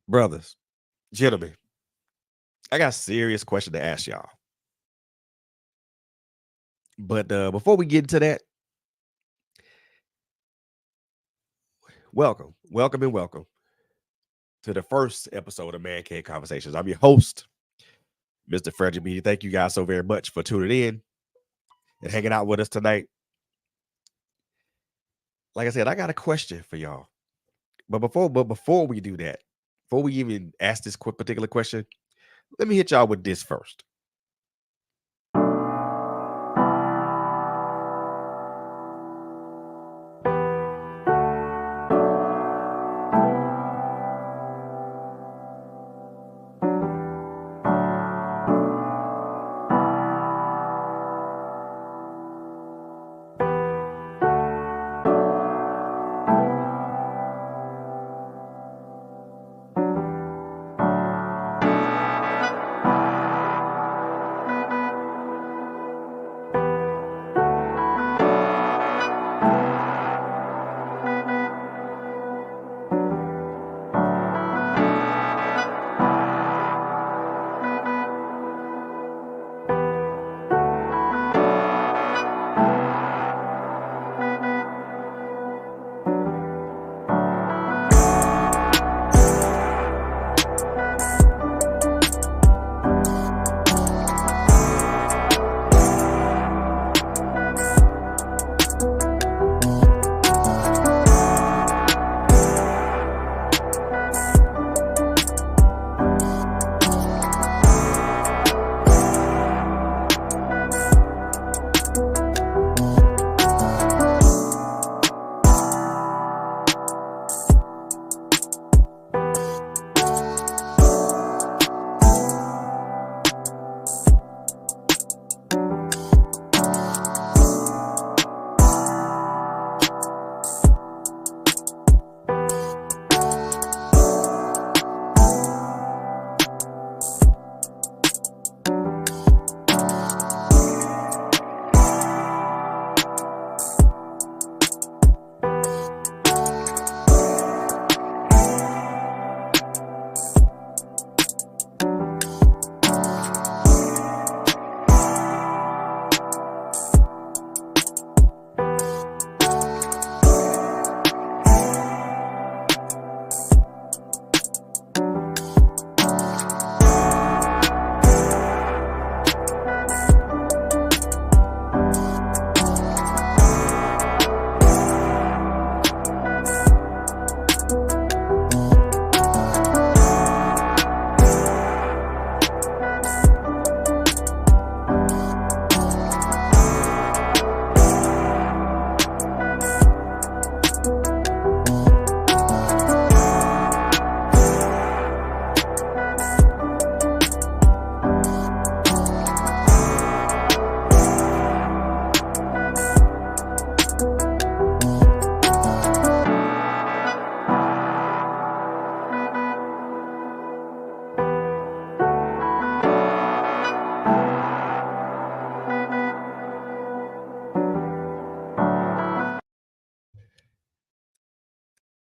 Brothers, gentlemen, I got a serious question to ask y'all. But before we get into that, welcome to the first episode of Man Cave Conversations. I'm your host, Mr. Frederick Media. Thank you guys so very much for tuning in and hanging out with us tonight. Like I said, I got a question for y'all. But before we do that, before we even ask this particular question, let me hit y'all with this first.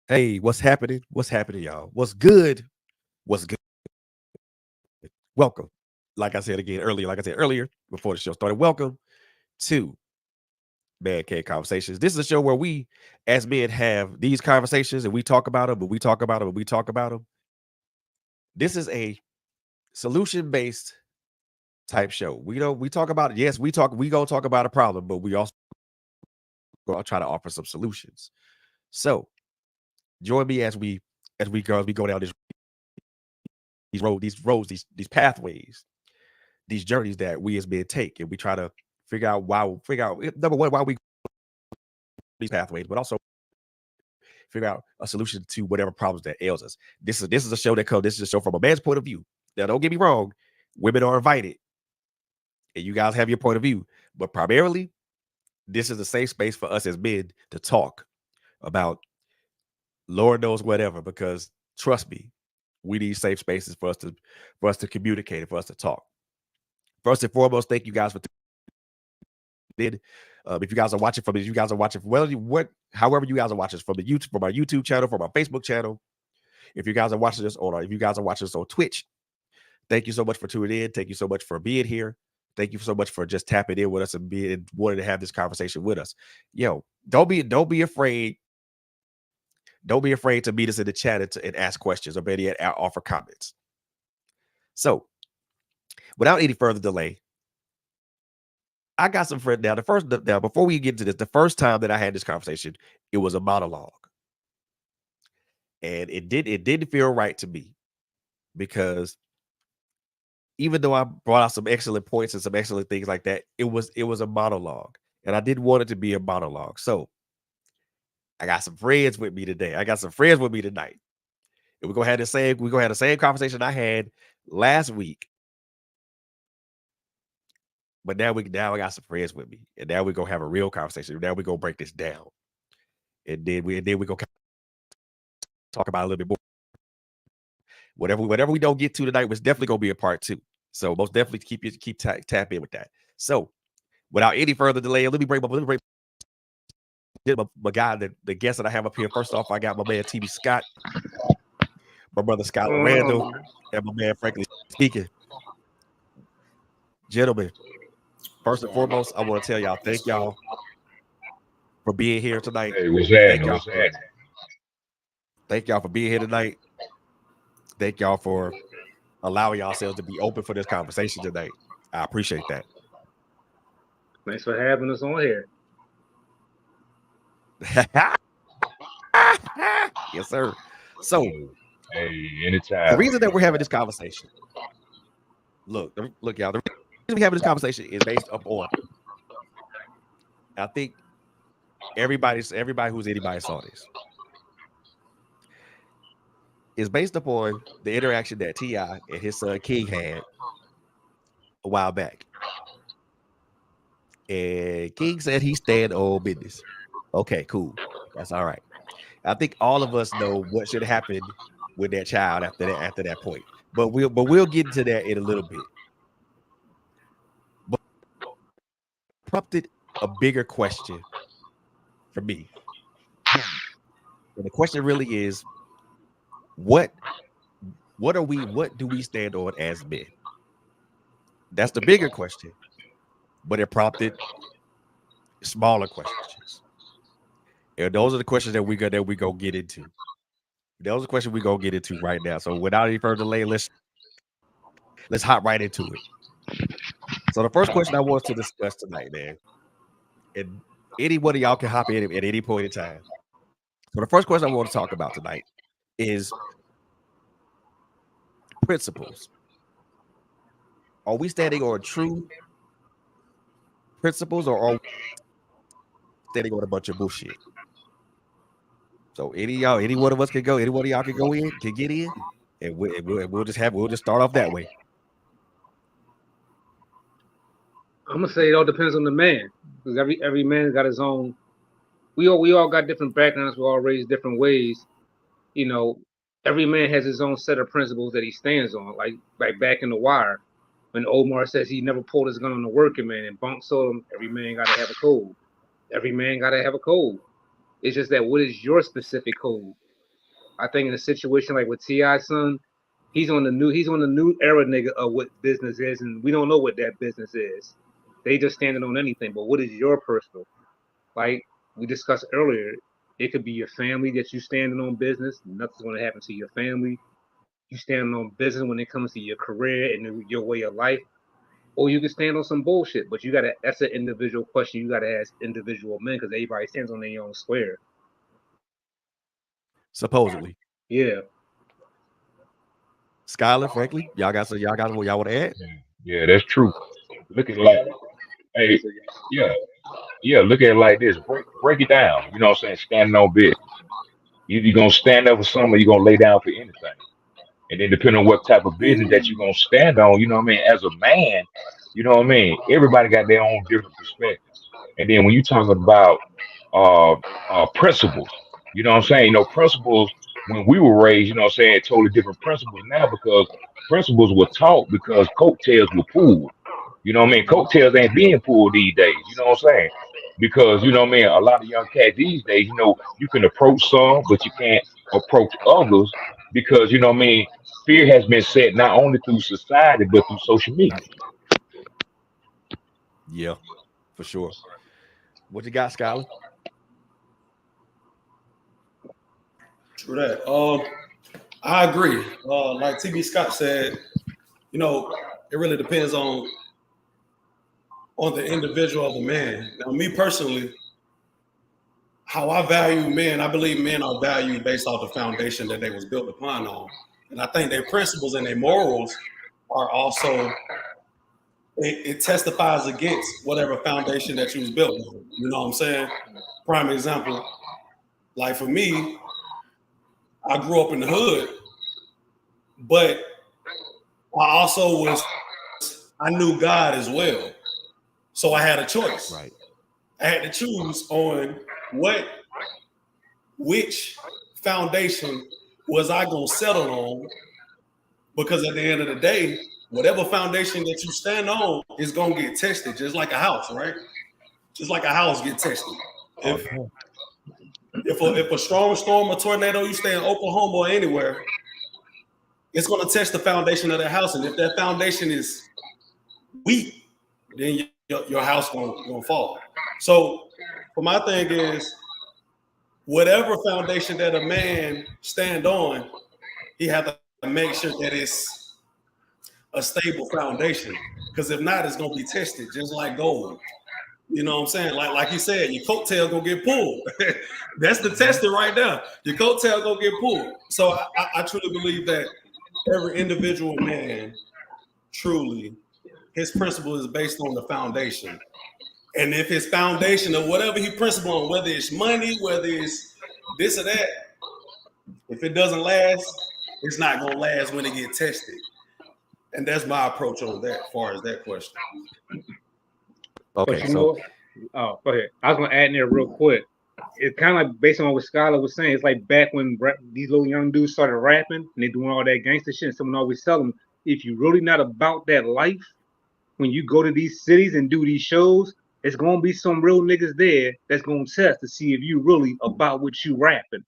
Hey, what's happening? What's happening, y'all? What's good? What's good? Welcome. Like I said earlier, before the show started, welcome to Man Cave Conversations. This is a show where we, as men, have these conversations and we talk about them, but we talk about them and we talk about them. This is a solution-based type show. We talk about it. Yes, we gonna talk about a problem, but we also gonna try to offer some solutions. So join me as we go down these roads, these pathways, these journeys that we as men take, and we try to figure out number one why we these pathways, but also figure out a solution to whatever problems that ails us. This is a show that comes. This is a show from a man's point of view. Now, don't get me wrong, women are invited, and you guys have your point of view, but primarily, this is a safe space for us as men to talk about Lord knows whatever. Because trust me, we need safe spaces for us to communicate and for us to talk. First and foremost, thank you guys for did. If you guys are watching from, if you guys are watching, however you guys are watching from the YouTube, from our YouTube channel, from our Facebook channel, If you guys are watching this on Twitch, thank you so much for tuning in. Thank you so much for being here. Thank you so much for just tapping in with us and wanting to have this conversation with us. Yo, don't be afraid. Don't be afraid to meet us in the chat and ask questions, or better yet, offer comments. So, without any further delay, I got some friends now. Before we get into this, the first time that I had this conversation, it was a monologue, and it didn't feel right to me, because even though I brought out some excellent points and some excellent things like that, it was a monologue, and I didn't want it to be a monologue. So I got some friends with me today. I got some friends with me tonight, and we're gonna have the same conversation I had last week. But now I got some friends with me, and now we're gonna have a real conversation. Now we're gonna break this down, and then we go talk about it a little bit more. Whatever we don't get to tonight was definitely gonna be a part 2. So most definitely tap in with that. So without any further delay, let me bring my guy, the guest that I have up here. First off, I got my man TB Scott, my brother Scott Randall, and my man Frankly Speaking. Gentlemen, first and foremost, I want to tell y'all, thank y'all for being here tonight. Hey, what's happening? Thank y'all for being here tonight. Thank y'all for allowing yourselves to be open for this conversation today. I appreciate that. Thanks for having us on here. Yes, sir. So, hey, anytime. The reason that we're having this conversation, look, y'all. The reason we're having this conversation is based upon, I think everybody who's anybody saw this, is based upon the interaction that T.I. and his son King had a while back. And King said he stand on business. Okay, cool. That's all right. I think all of us know what should happen with that child after that point. But we'll get into that in a little bit. But prompted a bigger question for me. And the question really is, what do we stand on as men? That's the bigger question, but it prompted smaller questions. And those are the questions that we go get into. Those are the questions we go get into right now. So without any further delay, let's hop right into it. So the first question I want to discuss tonight, man, and any one of y'all can hop in at any point in time. So the first question I want to talk about tonight is principles. Are we standing on true principles, or are we standing on a bunch of bullshit? So any one of us can go. Any one of y'all can get in, and we'll just start off that way. I'm gonna say it all depends on the man, because every man got his own. We all got different backgrounds. We're all raised different ways. You know, every man has his own set of principles that he stands on. Like back in The Wire, when Omar says he never pulled his gun on a working man, and Bunk told him every man got to have a code. Every man got to have a code. It's just that, what is your specific code? I think in a situation like with T.I.'s son, he's on the new era, nigga, of what business is, and we don't know what that business is. They just standing on anything. But what is your personal? Like we discussed earlier, it could be your family that you standing on business. Nothing's going to happen to your family. You standing on business when it comes to your career and your way of life. Or you can stand on some bullshit, but that's an individual question you gotta ask individual men, because everybody stands on their own square. Supposedly. Yeah. Skylar, frankly, y'all got what y'all want to add? Yeah, that's true. Look at it like, hey, look at it like this. Break it down. You know what I'm saying? Standing on business. You gonna stand up for something, or you gonna lay down for anything. And then depending on what type of business that you're gonna stand on, you know what I mean, as a man, you know what I mean, everybody got their own different perspectives. And then when you talk about principles, you know what I'm saying, you know, principles when we were raised, you know what I'm saying, totally different principles now, because principles were taught because coattails were pulled. You know what I mean? Coattails ain't being pulled these days, you know what I'm saying? Because, you know what I mean, a lot of young cats these days, you know, you can approach some, but you can't approach others because you know what I mean, fear has been set not only through society but through social media. Yeah, for sure. What you got, Skylar? True that. I agree. Like TB Scott said, you know, it really depends on the individual of the man. Now, me personally, how I value men, I believe men are valued based off the foundation that they was built upon on. And I think their principles and their morals are also, it testifies against whatever foundation that you was built on. You know what I'm saying? Prime example, like for me, I grew up in the hood, but I knew God as well. So I had a choice. Right. I had to choose on which foundation was I going to settle on, because at the end of the day, whatever foundation that you stand on is going to get tested, just like a house, right? Just like a house get tested. If a strong storm or tornado, you stay in Oklahoma or anywhere, it's going to test the foundation of that house. And if that foundation is weak, then your house going to fall. So my thing is, whatever foundation that a man stand on, he have to make sure that it's a stable foundation. Because if not, it's going to be tested, just like gold. You know what I'm saying? Like you said, your coattail gonna get pulled. That's the testing right now. Your coattail gonna get pulled. So I truly believe that every individual man, truly, his principle is based on the foundation. And if his foundation or whatever he principle on, whether it's money, whether it's this or that, if it doesn't last, it's not gonna last when it gets tested. And that's my approach on that, as far as that question. Okay, so go ahead. I was gonna add in there real quick. It's kind of like based on what Skylar was saying. It's like back when these little young dudes started rapping and they doing all that gangster shit. And someone always tell them, if you're really not about that life, when you go to these cities and do these shows, it's gonna be some real niggas there that's gonna test to see if you really about what you rapping.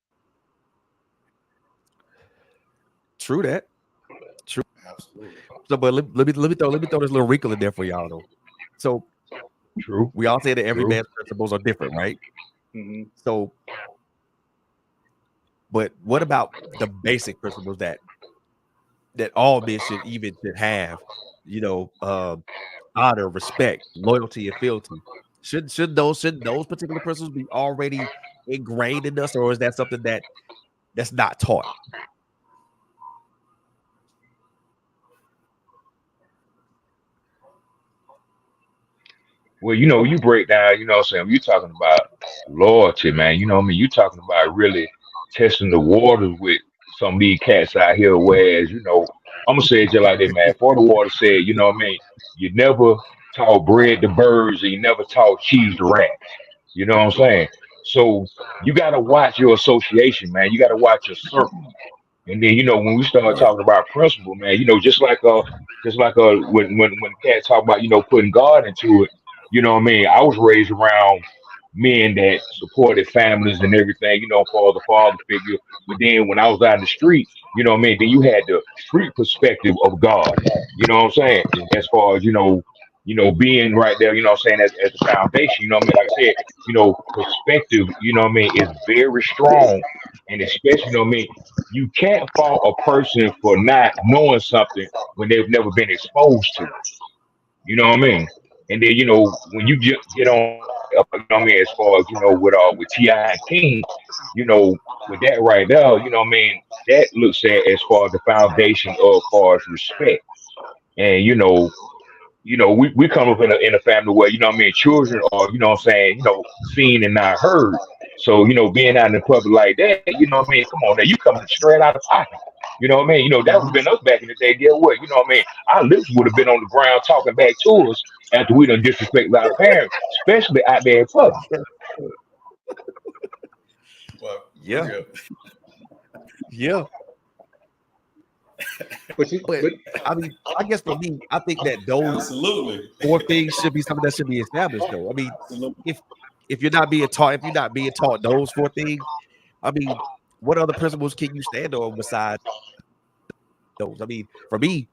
True that. True. Absolutely. So, but let me throw this little wrinkle in there for y'all though. So. True. We all say that every man's principles are different, right? Mm-hmm. So, but what about the basic principles that all men should have? You know, honor, respect, loyalty, and fealty. Should those particular principles be already ingrained in us, or is that something that's not taught? Well, you know, you break down, you know what I'm saying, you're talking about loyalty, man. You know what I mean? You're talking about really testing the waters with some of these cats out here, whereas, you know, I'm going to say it just like that, man. For the water said, you know what I mean? You never taught bread to birds and you never taught cheese to rats. You know what I'm saying? So you got to watch your association, man. You got to watch your circle. And then, you know, when we start talking about principle, man, you know, just like when cats talk about, you know, putting God into it, you know what I mean? I was raised around men that supported families and everything, you know, for the father figure. But then when I was out in the street, you know what I mean? Then you had the street perspective of God, you know what I'm saying? As far as, you know, being right there, you know what I'm saying, as the foundation, you know what I mean? Like I said, you know, perspective, you know what I mean, is very strong. And especially, you know what I mean, you can't fault a person for not knowing something when they've never been exposed to it. You know what I mean? And then, you know, when you get on, you know what I mean, as far as, you know, with T.I. and King, you know, with that right there, you know what I mean, that looks at as far as the foundation of far as respect. And, you know, we come up in a family where, you know what I mean, children are, you know what I'm saying, you know, seen and not heard. So, you know, being out in the public like that, you know what I mean, come on now, you coming straight out of pocket. You know what I mean? You know, that would have been us back in the day. Get what? You know what I mean? Our lips would have been on the ground talking back to us after we done disrespected our parents, especially out there in public. Well, yeah. Yeah. But I mean, I guess for me, I think that those absolutely 4 things should be something that should be established, though. I mean, if you're not being taught those 4 things, I mean, what other principles can you stand on besides those? I mean, for me,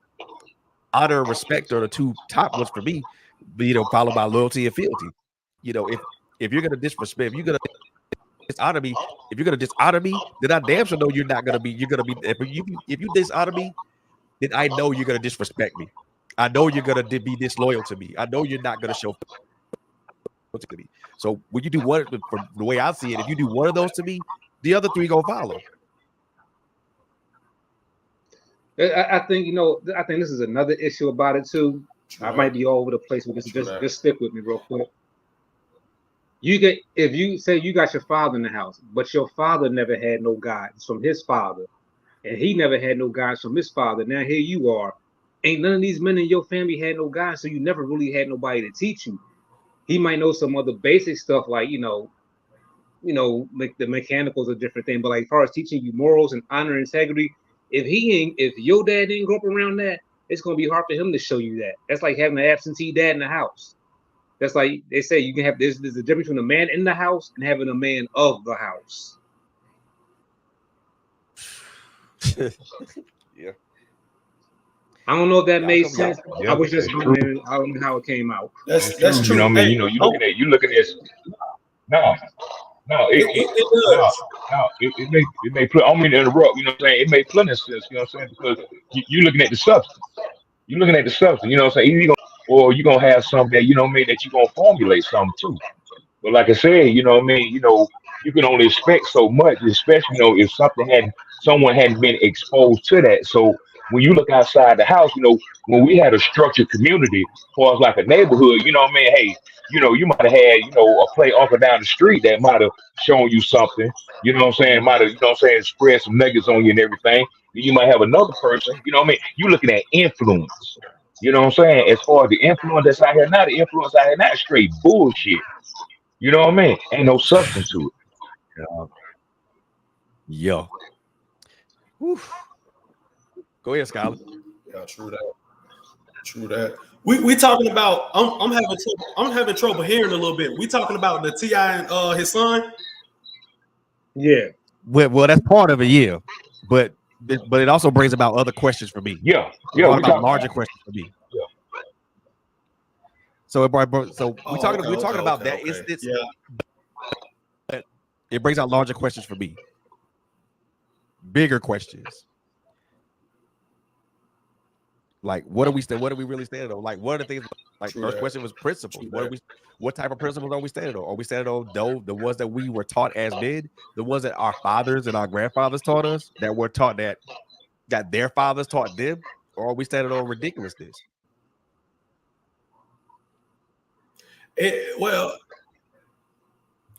honor and respect are the two top ones for me. Followed by loyalty and fealty. If you're gonna disrespect, if you're gonna dishonor me, then I damn sure know you're gonna be. If you dishonor me, then I know you're gonna disrespect me. I know you're gonna be disloyal to me. I know you're not gonna show loyalty to me. So when you do one, from the way I see it, if you do one of those to me, the other three gonna follow. I think I think this is another issue about it too. I might be all over the place, but just stick with me real quick. If you say you got your father in the house, but your father never had no guidance from his father, and he never had no guidance from his father. Now here you are, ain't none of these men in your family had no guidance, so you never really had nobody to teach you. He might know some other basic stuff like like the mechanicals are a different thing, but like as far as teaching you morals and honor and integrity, if your dad didn't grow up around that, it's gonna be hard for him to show you that. That's like having an absentee dad in the house. That's like they say you can have there's a difference between a man in the house and having a man of the house. Yeah. I don't know if that made sense. I was just wondering how it came out. That's true. You know what I mean? You looking at it may put. I don't mean to interrupt. You know what I'm saying? It may plenty of sense. You know what I'm saying? Because you looking at the substance. You know what I'm saying? Or you're gonna have something that that you're gonna formulate something too. But like I said, you know what I mean, you can only expect so much, especially if someone hadn't been exposed to that. So when you look outside the house, when we had a structured community, as far as like a neighborhood, you know what I mean, hey, you might have had, a play uncle down the street that might have shown you something, you know what I'm saying, might have, spread some nuggets on you and everything. You might have another person, you know what I mean, you looking at influence. You know what I'm saying? As far as the influence that's out here now, the influence out here now is straight bullshit. You know what I mean? Ain't no substance to it. Yo. Oof. Go ahead, Skyler. Yeah, true that. We talking about. I'm having trouble hearing a little bit. We talking about the T.I. and his son. Yeah. Well, that's part of it, yeah. But it also brings about other questions for me. Yeah. We're about larger questions for me. Yeah. So we're talking about that instance. Yeah. It brings out larger questions for me. Bigger questions. Like what are we really standing on? Like what are the things? Like first question was principles. What type of principles are we standing on? Are we standing on the ones that we were taught as men, the ones that our fathers and our grandfathers taught us, that were taught that their fathers taught them, or are we standing on ridiculousness?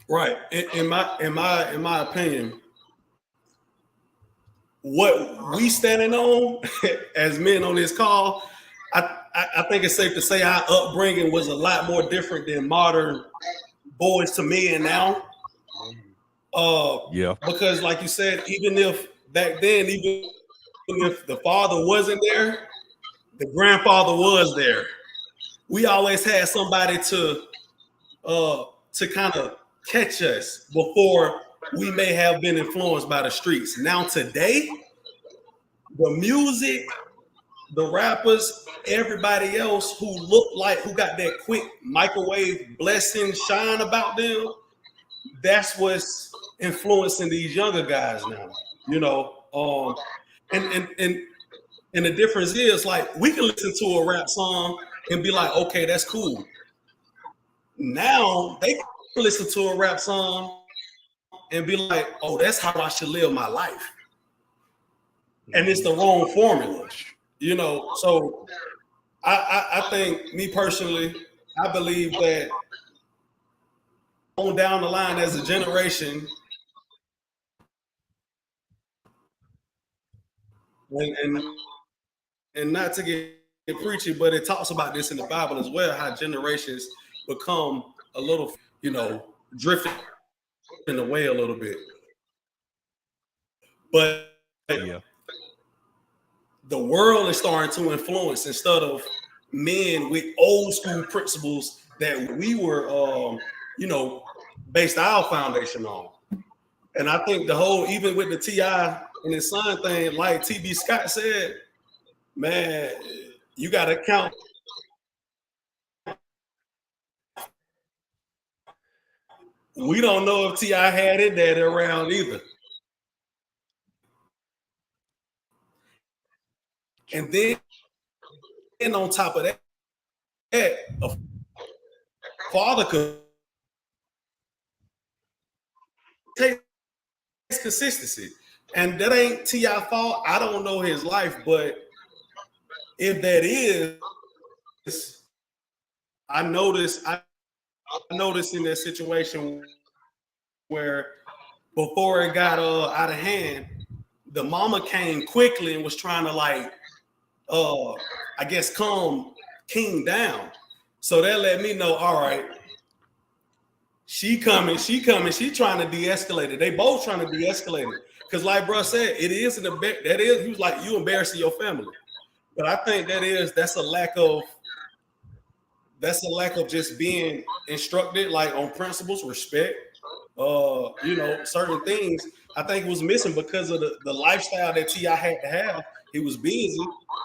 Right. In my opinion, what we standing on as men on this call, I think it's safe to say our upbringing was a lot more different than modern boys to men now. Because like you said, even if back then, even if the father wasn't there, the grandfather was there. We always had somebody to kind of catch us before we may have been influenced by the streets. Now today, the music, the rappers, everybody else who got that quick microwave blessing shine about them, that's what's influencing these younger guys now. And the difference is, like, we can listen to a rap song and be like, okay, that's cool. Now they can listen to a rap song and be like, oh, that's how I should live my life. And it's the wrong formula, So I think, me personally, I believe that on down the line as a generation, and not to get preachy, but it talks about this in the Bible as well, how generations become a little, drifting away a little bit. But the world is starting to influence instead of men with old school principles that we were, based our foundation on. And I think the whole, even with the T.I. and his son thing, like T.B. Scott said, man, you got to count. We don't know if T.I. had his daddy around either. And then on top of that, a father could take consistency. And that ain't T.I. fault. I don't know his life, but if that is, I noticed in that situation where before it got out of hand, the mama came quickly and was trying to like, I guess calm King down. So that let me know, all right, she coming, she trying to de-escalate it. They both trying to de-escalate it. Because like bro said, it is he was like, you embarrassing your family. But I think that's a lack of just being instructed, like on principles, respect, certain things. I think it was missing because of the lifestyle that T.I. had to have. He was busy.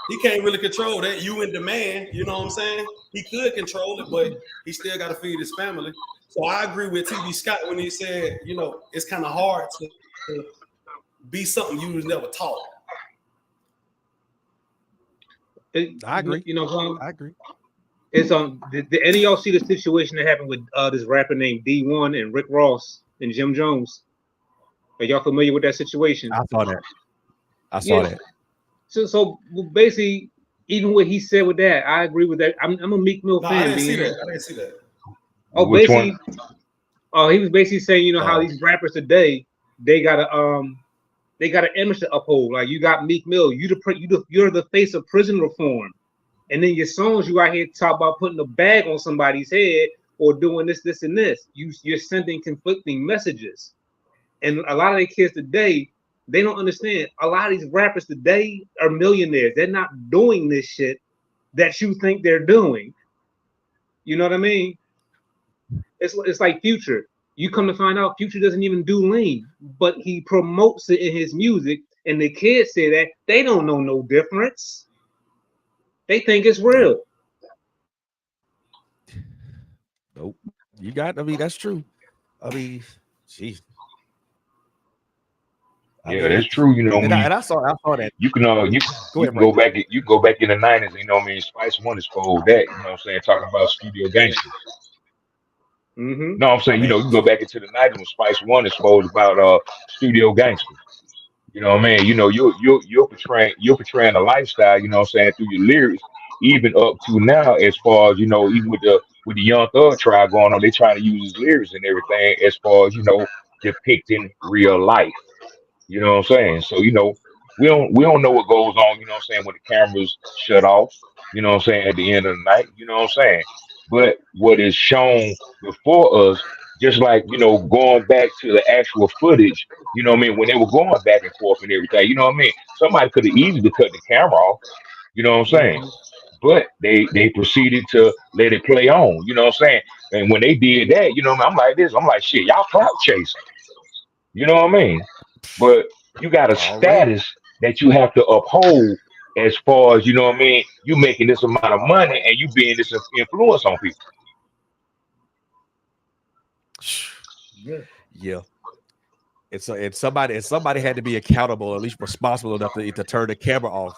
He can't really control that. You in demand, you know what I'm saying? He could control it, but he still got to feed his family. So I agree with T.B. Scott when he said, it's kind of hard to be something you was never taught. I agree. I agree. It's did any of y'all see the situation that happened with this rapper named D1 and Rick Ross and Jim Jones? Are y'all familiar with that situation? I saw that. So basically, even what he said with that, I agree with that. I'm a Meek Mill fan. I didn't see that. Oh, Which basically, he was basically saying, how these rappers today, they got an image to uphold. Like you got Meek Mill, you're the face of prison reform, and then your songs you out here talk about putting a bag on somebody's head or doing this, and this. You're sending conflicting messages, and a lot of the kids today, they don't understand. A lot of these rappers today are millionaires. They're not doing this shit that you think they're doing. You know what I mean? It's like Future. You come to find out Future doesn't even do lean, but he promotes it in his music. And the kids say that they don't know no difference. They think it's real. Nope. That's true. Jeez. That's true. I saw that. You can go back in the 90s. Spice One exposed that. You know what I'm saying? Talking about studio gangsters. Mm-hmm. No, I'm saying, you can go back into the 90s when Spice One exposed about studio gangsters. You know what I mean? You're portraying a lifestyle, you know what I'm saying, through your lyrics, even up to now, as far as, even with the Young Thug tribe going on, they trying to use his lyrics and everything as far as, depicting real life. You know what I'm saying? So, we don't know what goes on, you know what I'm saying, when the cameras shut off, you know what I'm saying, at the end of the night, you know what I'm saying? But what is shown before us, just like, going back to the actual footage, you know what I mean, when they were going back and forth and everything, you know what I mean? Somebody could have easily cut the camera off, you know what I'm saying? But they proceeded to let it play on, you know what I'm saying? And when they did that, you know what I mean? I'm like, shit, y'all clout chasing. You know what I mean? But you got a status that you have to uphold as far as, you know what I mean, you making this amount of money and you being this influence on people. Yeah. And somebody had to be accountable, at least responsible enough to turn the camera off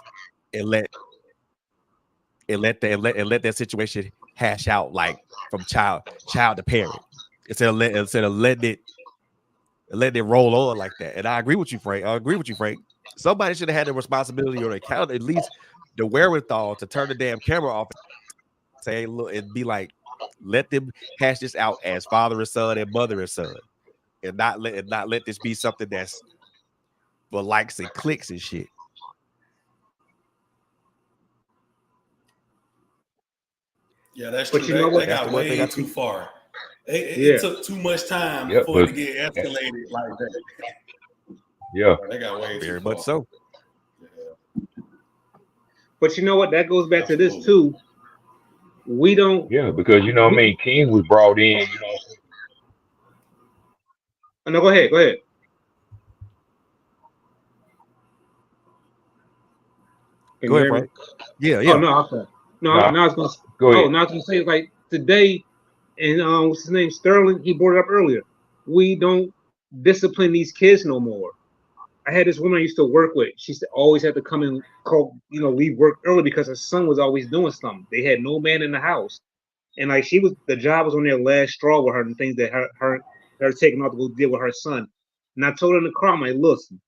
and let that situation hash out, like from child to parent, instead of letting it roll on like that. And I agree with you, Frank. Somebody should have had the responsibility or the account, at least the wherewithal to turn the damn camera off and say, hey, look, and be like, let them hash this out as father and son and mother and son, and not let this be something that's for likes and clicks and shit. Yeah, that's true. They got way too far. It took too much time for it to get escalated like that. Yeah, they got way very too far. much so. Yeah. But you know what? That goes back to this too. We don't. Yeah, because you know what I mean. King was brought in. You know. No, go ahead. Can Go you ahead, hear me? Frank. Yeah, Oh yeah. no, okay. No, No, now I was gonna. go ahead. Now I was gonna say like today, and what's his name? Sterling. He brought it up earlier. We don't discipline these kids no more. I had this woman I used to work with. She used to always had to come and call, leave work early because her son was always doing something. They had no man in the house, and like the job was on their last straw with her and things that her taking off to go deal with her son. And I told her in the car, I'm like, listen,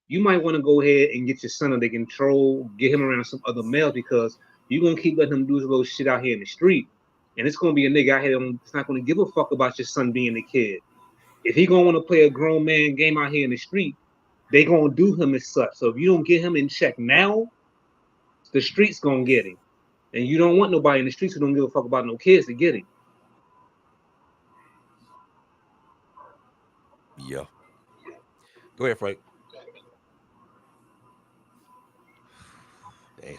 you might want to go ahead and get your son under control, get him around some other males because you're gonna keep letting him do his little shit out here in the street, and it's gonna be a nigga out here that's not gonna give a fuck about your son being a kid. If he gonna want to play a grown man game out here in the street, they gonna do him as such. So if you don't get him in check now, the streets gonna get him, and you don't want nobody in the streets who don't give a fuck about no kids to get him. Yeah. Go ahead, Frank. Damn.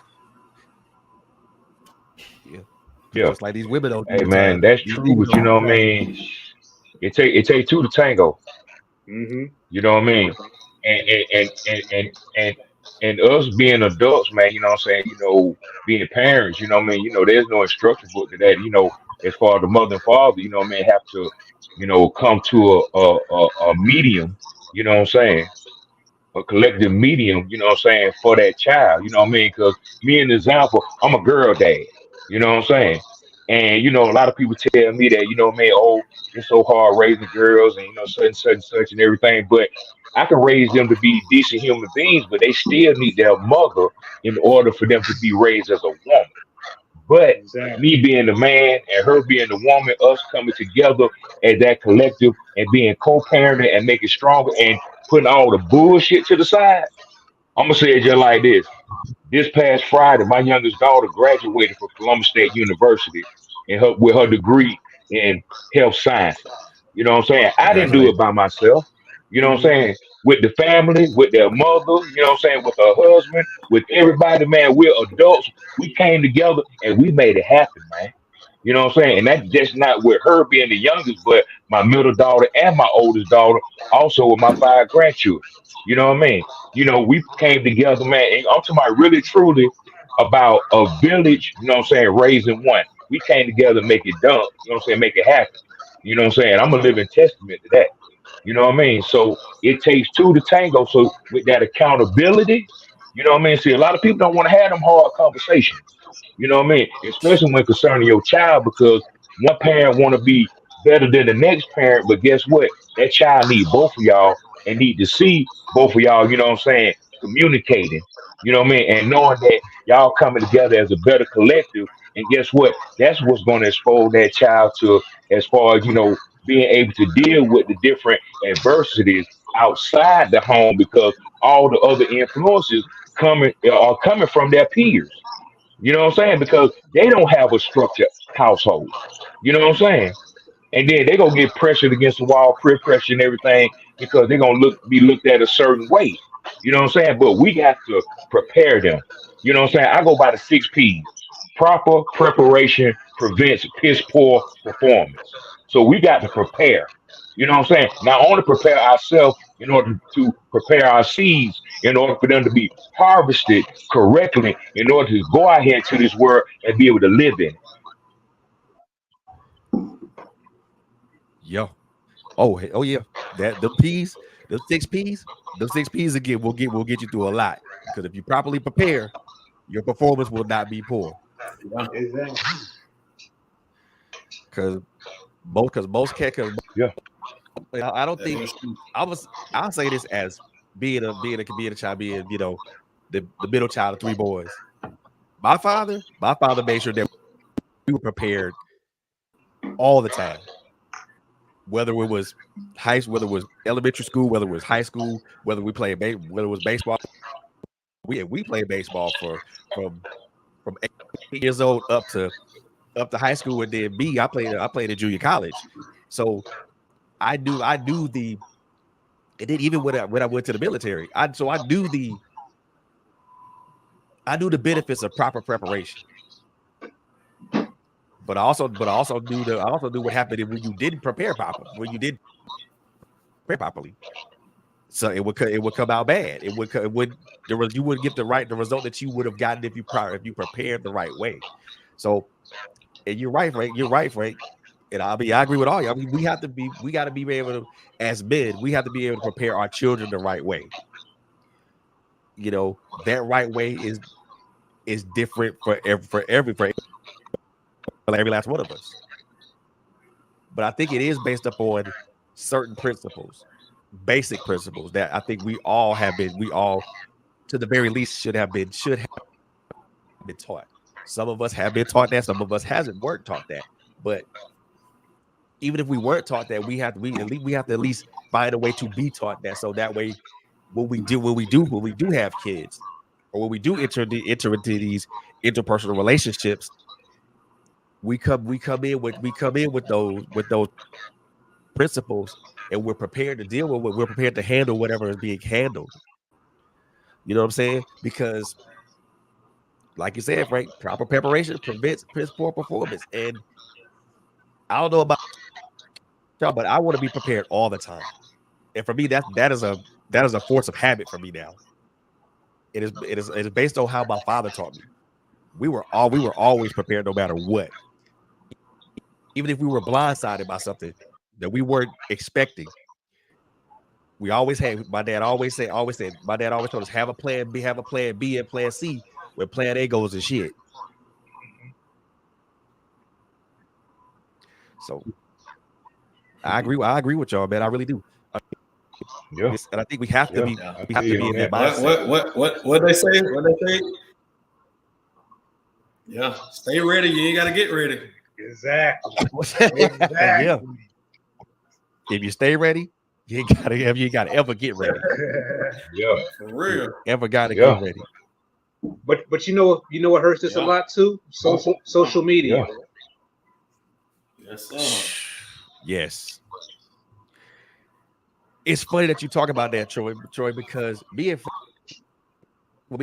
Yeah. Yeah. Just like these women don't. Hey man, that's true, but you know what I mean. It take two to tango. Mm-hmm. You know what I mean? And us being adults, man, you know what I'm saying, being parents, you know what I mean, there's no instruction book to that, as far as the mother and father, you know what I mean, have to, come to a medium, you know what I'm saying, a collective medium, you know what I'm saying, for that child, you know what I mean? Because me, an example, I'm a girl dad, you know what I'm saying? And a lot of people tell me that, man, oh, it's so hard raising girls and such and everything. But I can raise them to be decent human beings, but they still need their mother in order for them to be raised as a woman. But Exactly. me being the man and her being the woman, us coming together as that collective and being co-parenting and making stronger and putting all the bullshit to the side. I'm gonna say it just like this. This past Friday, my youngest daughter graduated from Columbus State University with her degree in health sciences. You know what I'm saying? I didn't do it Congratulations. by myself. You know what I'm Mm-hmm. saying? With the family, with their mother, you know what I'm saying? With her husband, with everybody, man. We're adults. We came together and we made it happen, man. You know what I'm saying? And that's just not with her being the youngest, but my middle daughter and my oldest daughter, also with my 5 grandchildren. You know what I mean? We came together, man. And I'm talking about really truly about a village, you know what I'm saying, raising one. We came together to make it done, you know what I'm saying, make it happen. You know what I'm saying? I'm a living testament to that. You know what I mean? So it takes two to tango. So with that accountability, you know what I mean? See, a lot of people don't want to have them hard conversations. You know what I mean? Especially when concerning your child, because one parent want to be better than the next parent, but guess what? That child need both of y'all and need to see both of y'all, you know what I'm saying, communicating. You know what I mean? And knowing that y'all coming together as a better collective. And guess what? That's what's going to expose that child to as far as, being able to deal with the different adversities outside the home because all the other influences are coming from their peers. You know what I'm saying? Because they don't have a structured household. You know what I'm saying? And then they're gonna get pressured against the wall, peer pressure and everything, because they're gonna be looked at a certain way. You know what I'm saying? But we have to prepare them. You know what I'm saying? I go by the 6 P's. Proper preparation prevents piss poor performance. So we got to prepare. You know what I'm saying? Not only prepare ourselves in order to prepare our seeds, in order for them to be harvested correctly, in order to go out here into this world and be able to live in it. Yo. Oh yeah. The 6 P's again will get you through a lot. Because if you properly prepare, your performance will not be poor. Exactly. Because most cats, Yeah. I don't think I'll say this as being a child, being the middle child of 3 boys. My father made sure that we were prepared all the time. Whether it was whether it was elementary school, whether it was high school, whether we played whether it was baseball, we played baseball from 8 years old up to high school, and then I played at junior college. So I do the and then even when I went to the military, I do the benefits of proper preparation. But I also do what happened when you didn't prepare properly. So it would come out bad. You wouldn't get the result that you would have gotten if you prepared the right way. So, and you're right, Frank. You're right, Frank. And I agree with all you. I mean, we got to be able to, as men, we have to be able to prepare our children the right way. You know, that right way is different for every last one of us. But I think it is based upon certain principles, basic principles that I think we all, to the very least, should have been taught. Some of us have been taught that, some of us weren't taught that. But even if we weren't taught that, we have to at least find a way to be taught that. So that way, when we do have kids, or when we do enter into these interpersonal relationships, we come in with those principles, and we're prepared to deal with it. We're prepared to handle whatever is being handled. You know what I'm saying? Because, like you said, Frank, proper preparation prevents poor performance. And I don't know about y'all, but I want to be prepared all the time. And for me, that is a force of habit for me now. It is based on how my father taught me. We were always prepared no matter what. Even if we were blindsided by something that we weren't expecting, we always had. My dad always said. My dad always told us, have a plan B, and plan C when plan A goes to shit. So I agree with y'all, man. I really do. Yeah. And I think we have to be in that mindset. What they say? Yeah, stay ready. You ain't got to get ready. Exactly. Yeah. If you stay ready, you ain't gotta ever get ready. Yeah, for real. Ever gotta get ready. But you know what hurts us a lot too? Social media. Yes, sir. Yes. It's funny that you talk about that, Troy, because me and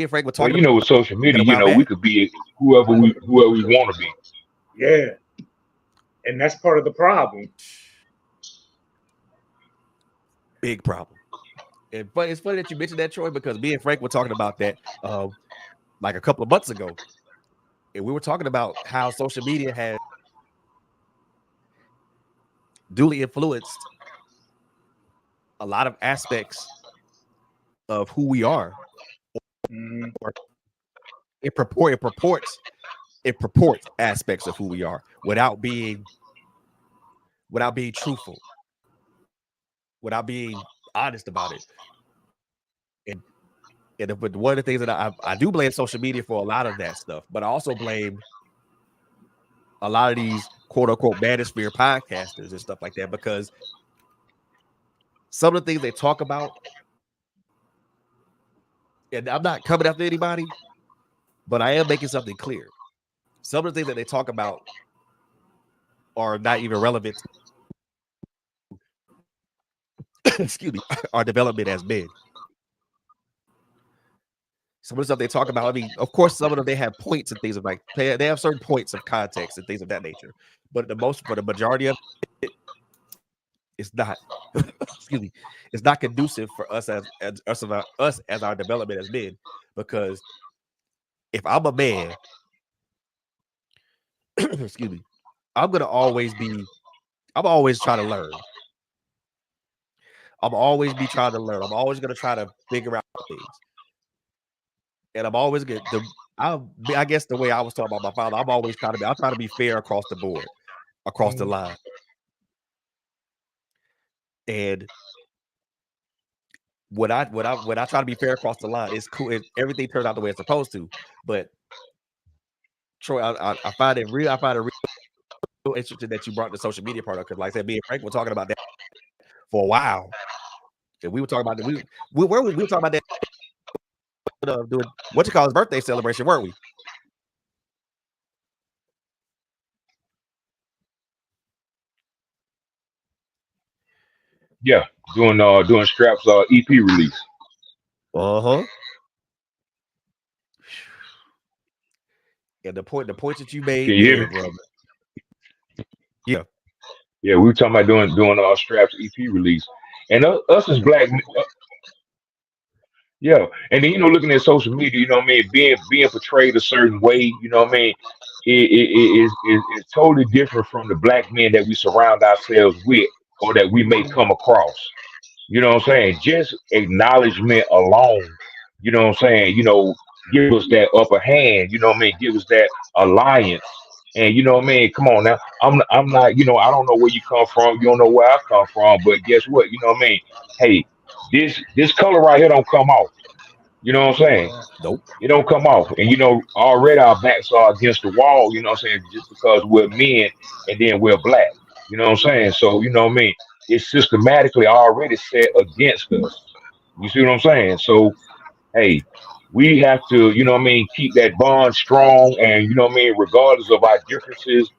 Frank were talking. Well, you know, with social media, you know, we could be whoever we want to be. Yeah, and that's part of the problem. Big problem. But it's funny that you mentioned that, Troy, because me and Frank were talking about that like a couple of months ago, and we were talking about how social media has duly influenced a lot of aspects of who we are. It purports aspects of who we are without being truthful, without being honest about it. But one of the things that I do blame social media for a lot of that stuff, but I also blame a lot of these quote unquote manosphere podcasters and stuff like that, because some of the things they talk about, and I'm not coming after anybody, but I am making something clear. Some of the things that they talk about are not even relevant excuse me, our development as men. Some of the stuff they talk about, I mean, of course, some of them, they have points and things of like, they have certain points of context and things of that nature. But for the majority of it, it's not, excuse me, it's not conducive for us as our development as men. Because if I'm a man, excuse me, I'm always trying to learn. I'm always trying to learn. I'm always going to try to figure out things. And I'm always good. I guess the way I was talking about my father, I'm trying to be fair across the board, across the line. And when I try to be fair across the line, it's cool. Everything turns out the way it's supposed to. But Troy, I find it real interesting that you brought the social media part up, because, like I said, me and Frank were talking about that for a while. And we were talking about that. We were talking about that. Doing what you call his birthday celebration, weren't we? Yeah, doing Straps EP release. And the point that you made. Can you hear me? Brother. Yeah. Yeah, we were talking about doing Straps EP release, and us as black Yeah, and then looking at social media, being portrayed a certain way, it is totally different from the black men that we surround ourselves with or that we may come across. You know what I'm saying? Just acknowledgement alone, give us that upper hand, give us that alliance. And come on now. I'm not, I don't know where you come from, you don't know where I come from, but guess what? Hey, this color right here don't come off. You know what I'm saying? Nope. It don't come off. And already our backs are against the wall, what I'm saying, just because we're men and then we're black. You know what I'm saying? So, what I mean? It's systematically already set against us. You see what I'm saying? So, hey, we have to, keep that bond strong and regardless of our differences,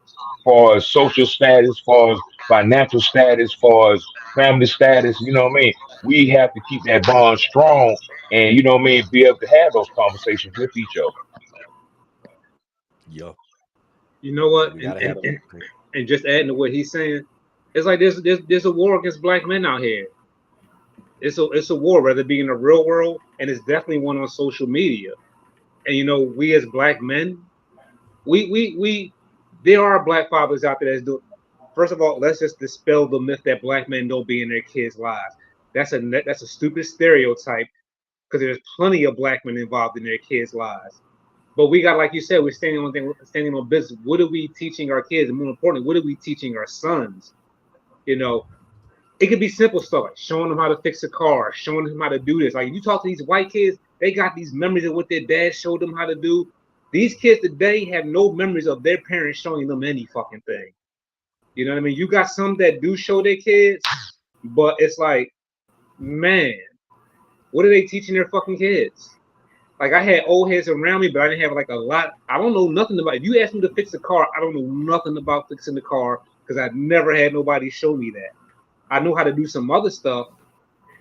far as social status, far as financial status, far as family status, we have to keep that bond strong and be able to have those conversations with each other. Yeah. You know Yeah, what? we And gotta and, have and, it. and just adding to what he's saying, it's like there's a war against black men out here. It's a war, whether it be in the real world, and it's definitely one on social media. And we as black men, we there are black fathers out there that's doing. First of all, let's just dispel the myth that black men don't be in their kids' lives. That's a stupid stereotype because there's plenty of black men involved in their kids' lives. But we got, like you said, we're standing on business. What are we teaching our kids? And more importantly, what are we teaching our sons? You know, it could be simple stuff like showing them how to fix a car, showing them how to do this. Like you talk to these white kids, they got these memories of what their dad showed them how to do. These kids today have no memories of their parents showing them any fucking thing. You know what I mean? You got some that do show their kids, but it's like, man, what are they teaching their fucking kids? Like I had old heads around me, but I didn't have like a lot. I don't know nothing about. If you ask me to fix a car, I don't know nothing about fixing the car because I never had nobody show me that. I know how to do some other stuff,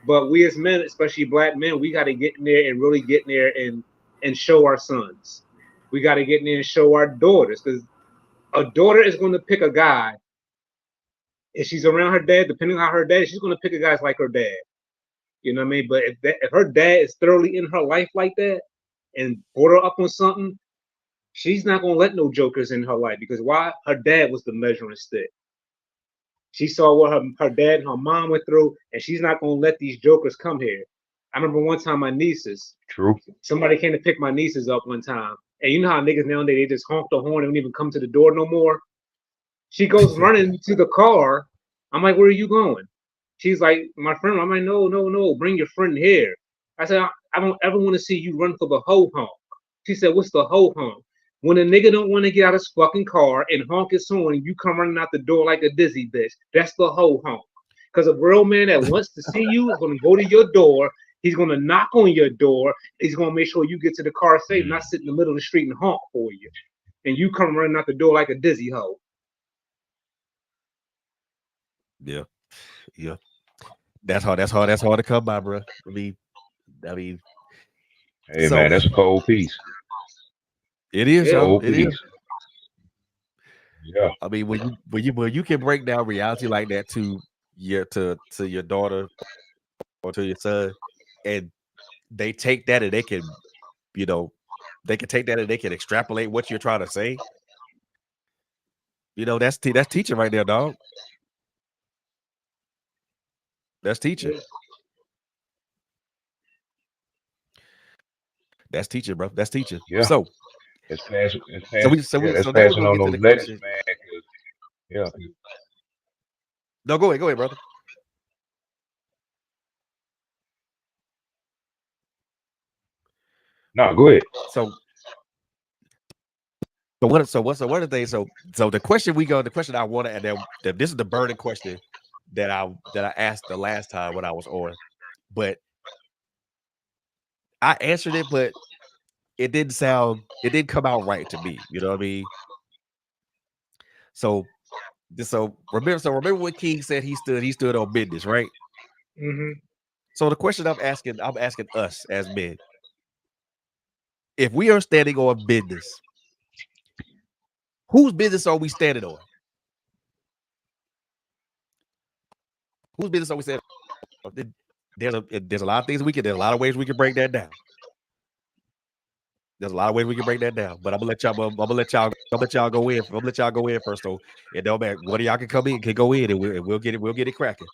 but we as men, especially black men, we got to get in there and really get in there and show our sons. We got to get in there and show our daughters because a daughter is going to pick a guy if she's around her dad. Depending on how her dad is, she's going to pick a guy like her dad. You know what I mean? But if her dad is thoroughly in her life like that and brought her up on something, she's not gonna let no jokers in her life because why? Her dad was the measuring stick. She saw what her dad and her mom went through, and she's not gonna let these jokers come here. I remember one time my nieces, True. somebody came to pick my nieces up one time, and you know how niggas nowadays they just honk the horn and don't even come to the door no more. She goes running to the car. I'm like, where are you going? She's like, my friend. I'm like, no, no, no, bring your friend here. I said, I don't ever want to see you run for the ho honk. She said, what's the ho honk? When a nigga don't want to get out of his fucking car and honk his horn and you come running out the door like a dizzy bitch, that's the ho honk. Because a real man that wants to see you is going to go to your door. He's going to knock on your door. He's going to make sure you get to the car safe, not sit in the middle of the street and honk for you. And you come running out the door like a dizzy hoe. Yeah. Yeah. That's hard to come by, bro. I mean, Hey so man, that's a cold piece. it is, Yeah. yo. Cold It is. piece. Yeah. I mean, when you can break down reality like that to your daughter or to your son, and they take that and they can, you know, they can take that and they can extrapolate what you're trying to say. That's teaching right there, dog. That's teaching. That's teaching, bro. That's teaching. Yeah. So It's passing. It's so passing. we so Yeah, we that's so now we're passing gonna on get to those the nuggets, question. man. 'Cause, yeah. No, go ahead, brother. No, go ahead. So one of the things. So the question the question I want to, and then this is the burning question that I asked the last time when I was on, but I answered it, but it didn't come out right to me. You know what I mean? So remember when King said he stood on business, right? Mm-hmm. So the question I'm asking us as men, if we are standing on business, whose business are we standing on? Whose business are we standing on? there's a lot of things there's a lot of ways we can break that down. There's a lot of ways we can break that down, but I'm gonna let y'all go in first. So it don't matter. One of y'all can go in, and we'll get it cracking.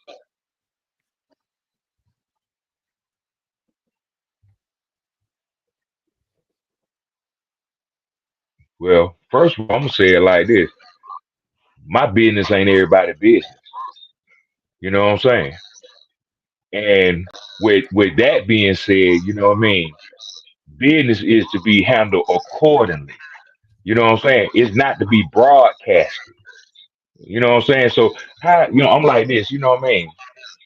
Well, first of all, I'm gonna say it like this: my business ain't everybody's business. You know what I'm saying? And with that being said, you know what I mean. Business is to be handled accordingly. You know what I'm saying? It's not to be broadcasted. You know what I'm saying? So how I'm like this. You know what I mean?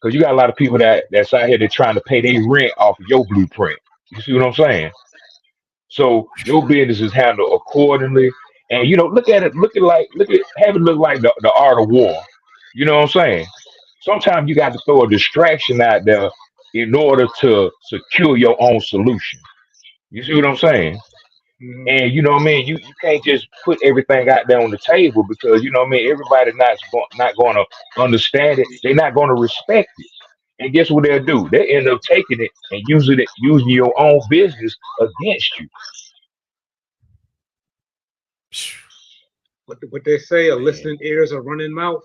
Because you got a lot of people that's out here that trying to pay their rent off of your blueprint. You see what I'm saying? So your business is handled accordingly, and look at have it look like the art of war. You know what I'm saying? Sometimes you got to throw a distraction out there in order to secure your own solution. You see what I'm saying? Mhm. And you know what I mean? You can't just put everything out there on the table because you know what I mean, everybody not gonna understand it, they're not gonna respect it. And guess what they'll do? They end up taking it and using your own business against you. What they say, a Man. listening ear is a running mouth.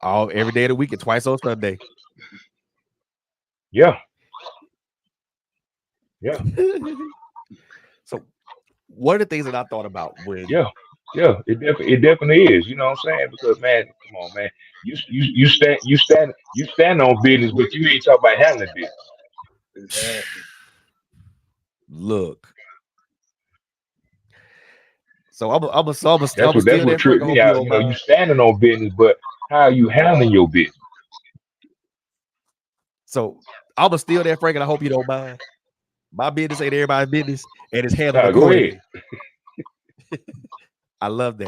All every day of the week and twice on Sunday. Yeah. So one of the things that I thought about when Yeah, it definitely is. You know what I'm saying? Because man, come on, man, you stand on business, but you ain't talking about handling business. Exactly. look. So I'm That's still what there, Frank. tripped I me hope you out. don't You mind. standing on business, but how are you handling your business? So I'm still there, Frank, and I hope you don't mind. My business ain't everybody's business, and it's handled Nah, go ahead. accordingly. I love that.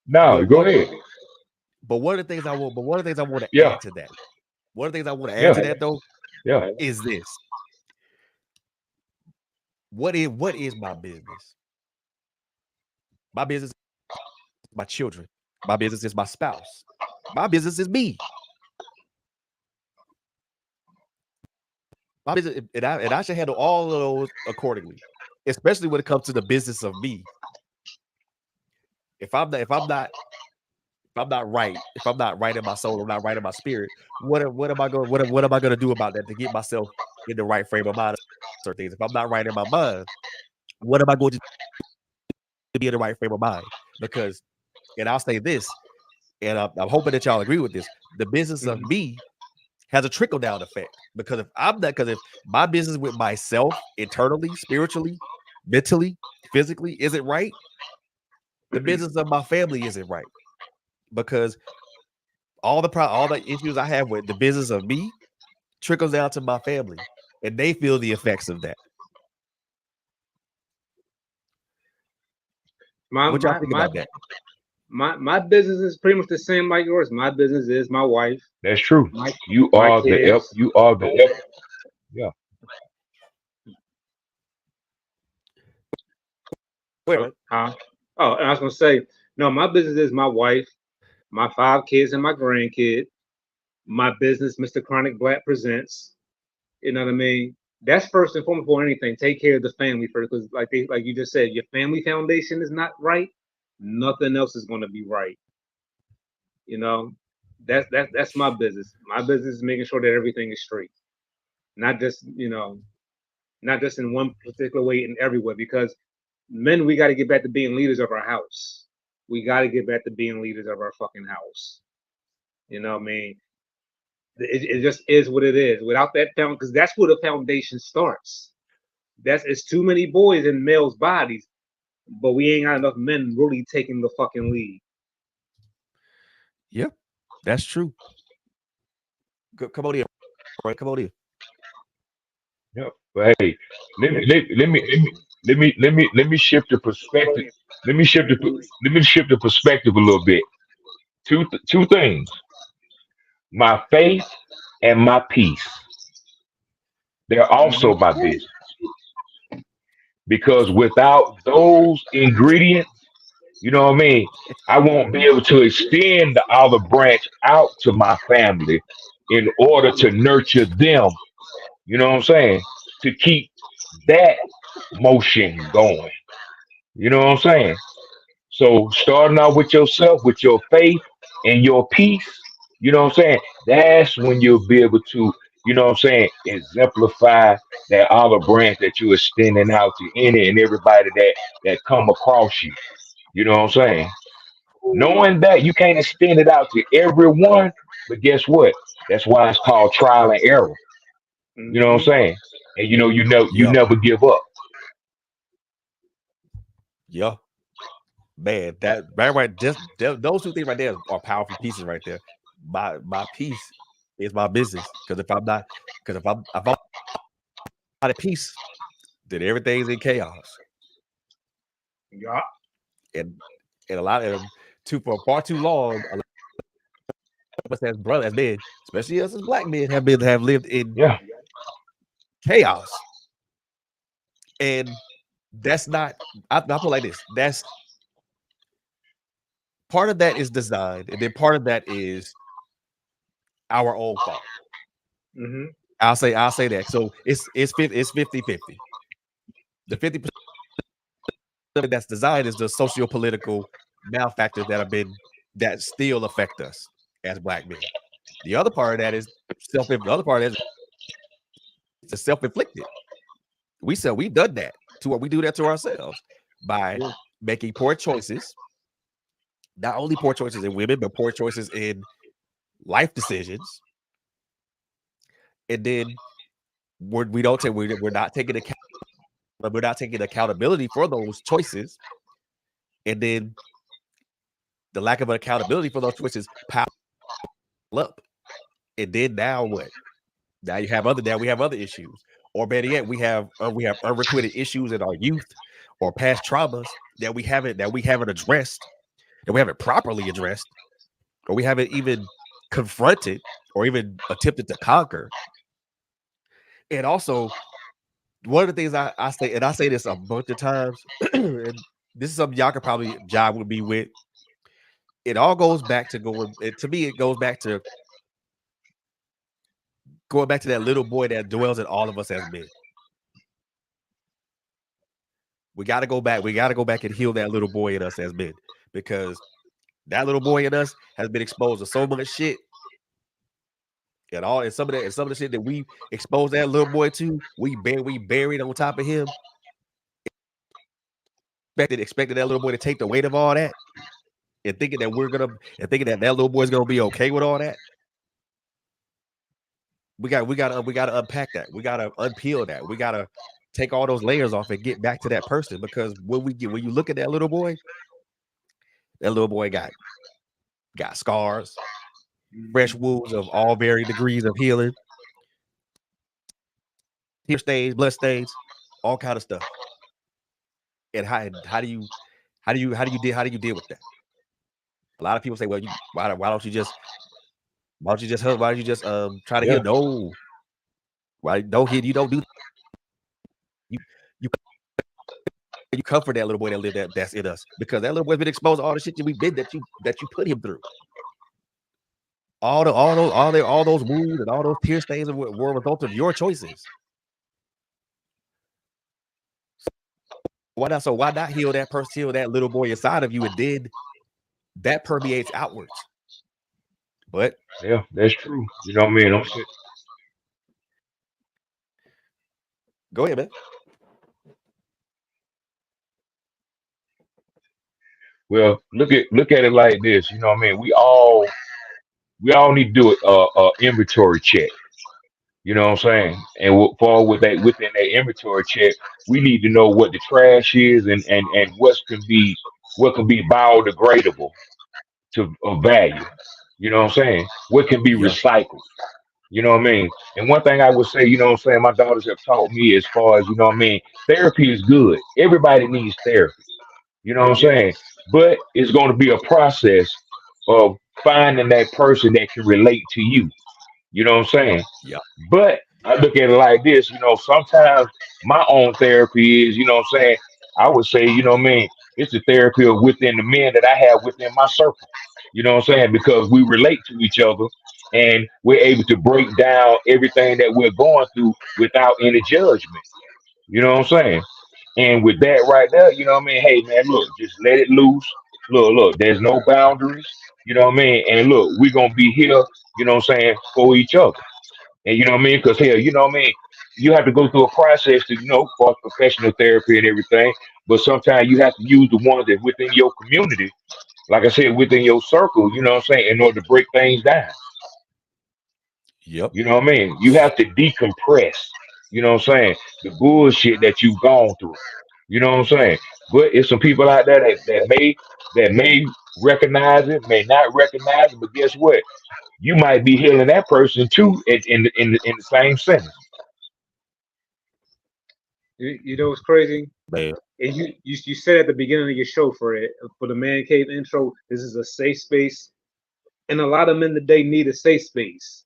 No, But go ahead. one of the things I want to Yeah, add to that. One of the things I want to add yeah, to that though yeah. is this. What is my business? My business is my children. My business is my spouse. My business is me. My business, and I should handle all of those accordingly, especially when it comes to the business of me. If I'm not right, if I'm not right in my soul, I'm not right in my spirit, what am I going to do about that to get myself in the right frame of mind? Certain things. If I'm not right in my mind, what am I going to be in the right frame of mind? Because, and I'll say this, and I'm hoping that y'all agree with this: the business of me has a trickle down effect. Because if my business with myself internally, spiritually, mentally, physically isn't right, the business of my family isn't right. Because all the issues I have with the business of me trickles down to my family, and they feel the effects of that. What y'all think about that? My business is pretty much the same like yours. My business is my wife, That's true. my You my are the F. kids. You are the F. Yeah. Wait, Huh? Oh, and I was gonna say, no, my business is my wife, my 5 kids, and my grandkid. My business, Mr. Chronic Black Presents. You know what I mean? That's first and foremost for anything. Take care of the family first, because like you just said, your family foundation is not right. Nothing else is going to be right. You know, that's my business. My business is making sure that everything is straight, not just not just in one particular way and everywhere. Because men, we got to get back to being leaders of our house. We got to get back to being leaders of our fucking house. You know what I mean? It just is what it is. Without that foundation, because that's where the foundation starts. It's too many boys in males' bodies, but we ain't got enough men really taking the fucking lead. Yep, that's true. Come on in, Frank. Come on in. Yeah. But hey, let me shift the perspective. Let me shift the perspective a little bit. Two things: my faith and my peace. They're also my business because without those ingredients, You know what I mean? I won't be able to extend the olive branch out to my family in order to nurture them. You know what I'm saying? To keep that motion going. You know what I'm saying? So starting out with yourself, with your faith and your peace, you know what I'm saying? That's when you'll be able to, you know what I'm saying, exemplify that olive branch that you are extending out to any and everybody that come across you. You know what I'm saying? Knowing that you can't extend it out to everyone, but guess what? That's why it's called trial and error. You know what I'm Mhm. saying? And you Yeah, never give up. yeah, man. That right, those two things right there are powerful pieces right there. My piece is my business because if I'm not at peace, then everything's in chaos. Yeah. And a lot of them, too for far too long, a lot of us as men, especially us as black men, have lived in Yeah. chaos, and that's not. I put it like this. That's part of that is designed, and then part of that is our own fault. Hmm. I'll say that. So it's 50-50. The 50% that's designed is the socio-political malfactors that still affect us as black men. The other part of that is the other part is the self-inflicted. We've done that to what we do that to ourselves by Yeah. making poor choices, not only poor choices in women, but poor choices in life decisions. And then we don't take we're not taking account we're not taking accountability for those choices. And then the lack of accountability for those choices pile up. And then now what? Now we have other issues. Or better yet, we have unrequited issues in our youth or past traumas that we haven't addressed, that we haven't properly addressed, or we haven't even confronted or even attempted to conquer. And also, one of the things I say, and I say this a bunch of times, and this is something y'all could probably jive with me with. It all goes back to to me, it goes back to going back to that little boy that dwells in all of us as men. We got to go back. We got to go back and heal that little boy in us as men, because that little boy in us has been exposed to so much shit, and some of the shit that we exposed that little boy to, we buried on top of him. Expected that little boy to take the weight of all that, and thinking that that little boy's gonna be okay with all that. We gotta unpack that. We gotta unpeel that. We gotta take all those layers off and get back to that person, because when you look at that little boy got scars, fresh wounds of all varying degrees of healing, tear stains, blood stains, all kind of stuff. And how do you deal with that? A lot of people say, well, why don't you just try to heal? Yeah. No, why don't heal? You don't do you you you comfort that little boy that's in us, because that little boy's been exposed to all the shit that we've been that you put him through. All those wounds and all those tear stains were a result of your choices. Why not heal that person, heal that little boy inside of you, and then that permeates outwards. But Yeah, that's true. You know what I mean? go ahead, man. Well, look at it like this. You know what I mean? We all need to do a inventory check. You know what I'm saying? And we'll fall with that within that inventory check. We need to know what the trash is and what can be biodegradable to of value. You know what I'm saying? What can be Yeah, recycled. You know what I mean? And one thing I would say, you know what I'm saying, my daughters have taught me as far as, you know what I mean, therapy is good. Everybody needs therapy. You know what I'm Yeah. saying? But it's going to be a process of finding that person that can relate to you. You know what I'm saying? yeah, But I look at it like this, sometimes my own therapy is, you know what I'm saying? I would say, you know what I mean? It's the therapy of within the men that I have within my circle. You know what I'm saying? Because we relate to each other and we're able to break down everything that we're going through without any judgment. You know what I'm saying? And with that right there, you know what I mean? Hey man, look, just let it loose. Look, there's no boundaries. You know what I mean? And look, we're gonna be here, you know what I'm saying, for each other. And you know what I mean? Because hell, you know what I mean? You have to go through a process to, for professional therapy and everything. But sometimes you have to use the ones that within your community, like I said, within your circle, you know what I'm saying, in order to break things down. Yep. You know what I mean? You have to decompress, you know what I'm saying, the bullshit that you've gone through. You know what I'm saying? But it's some people out there that may recognize it, may not recognize it, but guess what? You might be healing that person too in the same sentence. You know what's crazy? Man. And you said at the beginning of your show, Fred, for the Man Cave intro, this is a safe space. And a lot of men today need a safe space.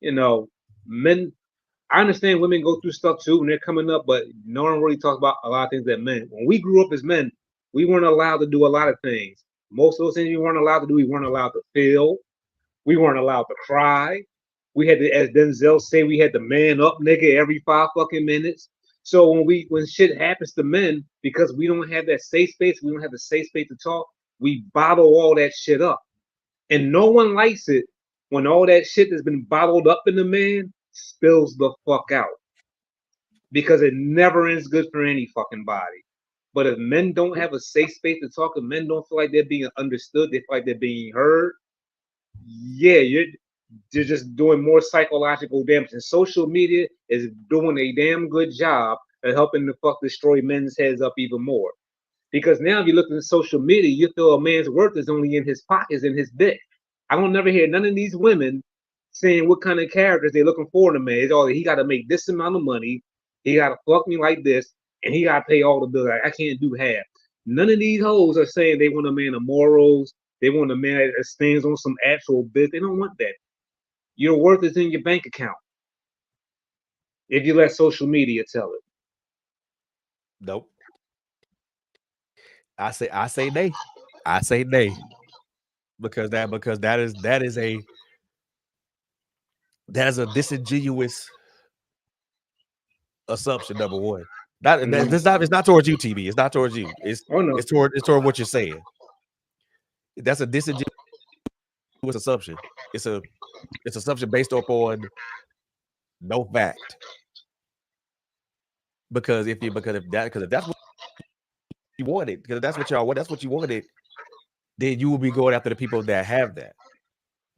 You know, men, I understand women go through stuff too when they're coming up, but no one really talks about a lot of things that men. When we grew up as men, we weren't allowed to do a lot of things. Most of those things we weren't allowed to do, we weren't allowed to feel. We weren't allowed to cry. We had to, as Denzel say, we had to man up, nigga, every 5 fucking minutes. So when shit happens to men, because we don't have that safe space, we don't have the safe space to talk, we bottle all that shit up. And no one likes it when all that shit that's been bottled up in the man spills the fuck out. Because it never ends good for any fucking body. But if men don't have a safe space to talk, and men don't feel like they're being understood, they feel like they're being heard, yeah, you're just doing more psychological damage. And social media is doing a damn good job of helping the fuck destroy men's heads up even more. Because now if you look at social media, you feel a man's worth is only in his pockets, in his dick. I don't never hear none of these women saying what kind of characters they're looking for in a man. It's all he got to make this amount of money, he got to fuck me like this, and he got to pay all the bills. I can't do half. None of these hoes are saying they want a man of morals. They want a man that stands on some actual business. They don't want that. Your worth is in your bank account. If you let social media tell it. Nope. I say nay. I say nay. Because that is a disingenuous assumption, number one. It's not towards you, TB. It's not towards you. It's toward what you're saying. That's a disingenuous assumption. It's assumption based upon no fact. Because if that's what you wanted, because that's what you wanted, then you will be going after the people that have that.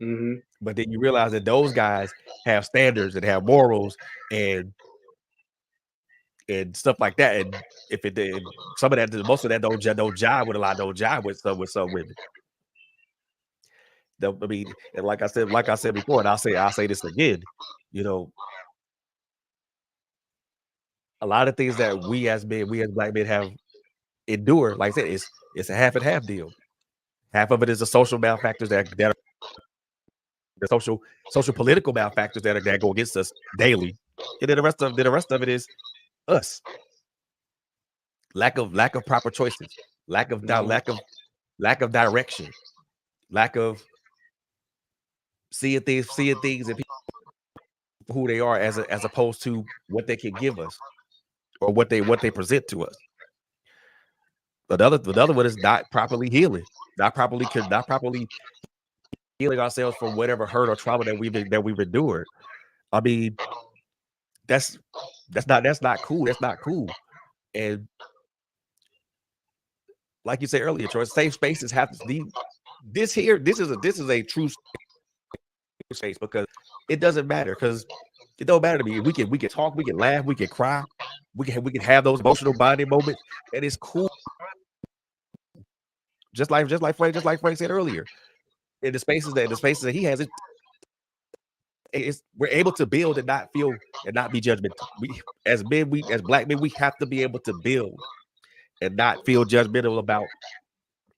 Mm-hmm. But then you realize that those guys have standards and have morals and stuff like that. And if it did, some of that, most of that don't jive with a lot, don't jive with some women. I mean, and like I said before, and I'll say this again, a lot of things that we as black men have endured, like I said, it's a half and half deal. Half of it is the social malfactors that are the social political malfactors that go against us daily, and then the rest of it is us. Lack of proper choices, lack of direction, lack of seeing things and people who they are as opposed to what they can give us or what they present to us. But the other one is not properly healing, not properly healing ourselves from whatever hurt or trauma that we've endured. I mean, that's not cool. That's not cool. And like you said earlier, Troy, safe spaces have to be this is a true space, because it doesn't matter, because it don't matter to me. We can talk, we can laugh, we can cry, we can have those emotional bonding moments, and it's cool. Just like Frank said earlier, in the spaces that he has, we're able to build and not feel and not be judgmental. We as black men, we have to be able to build and not feel judgmental about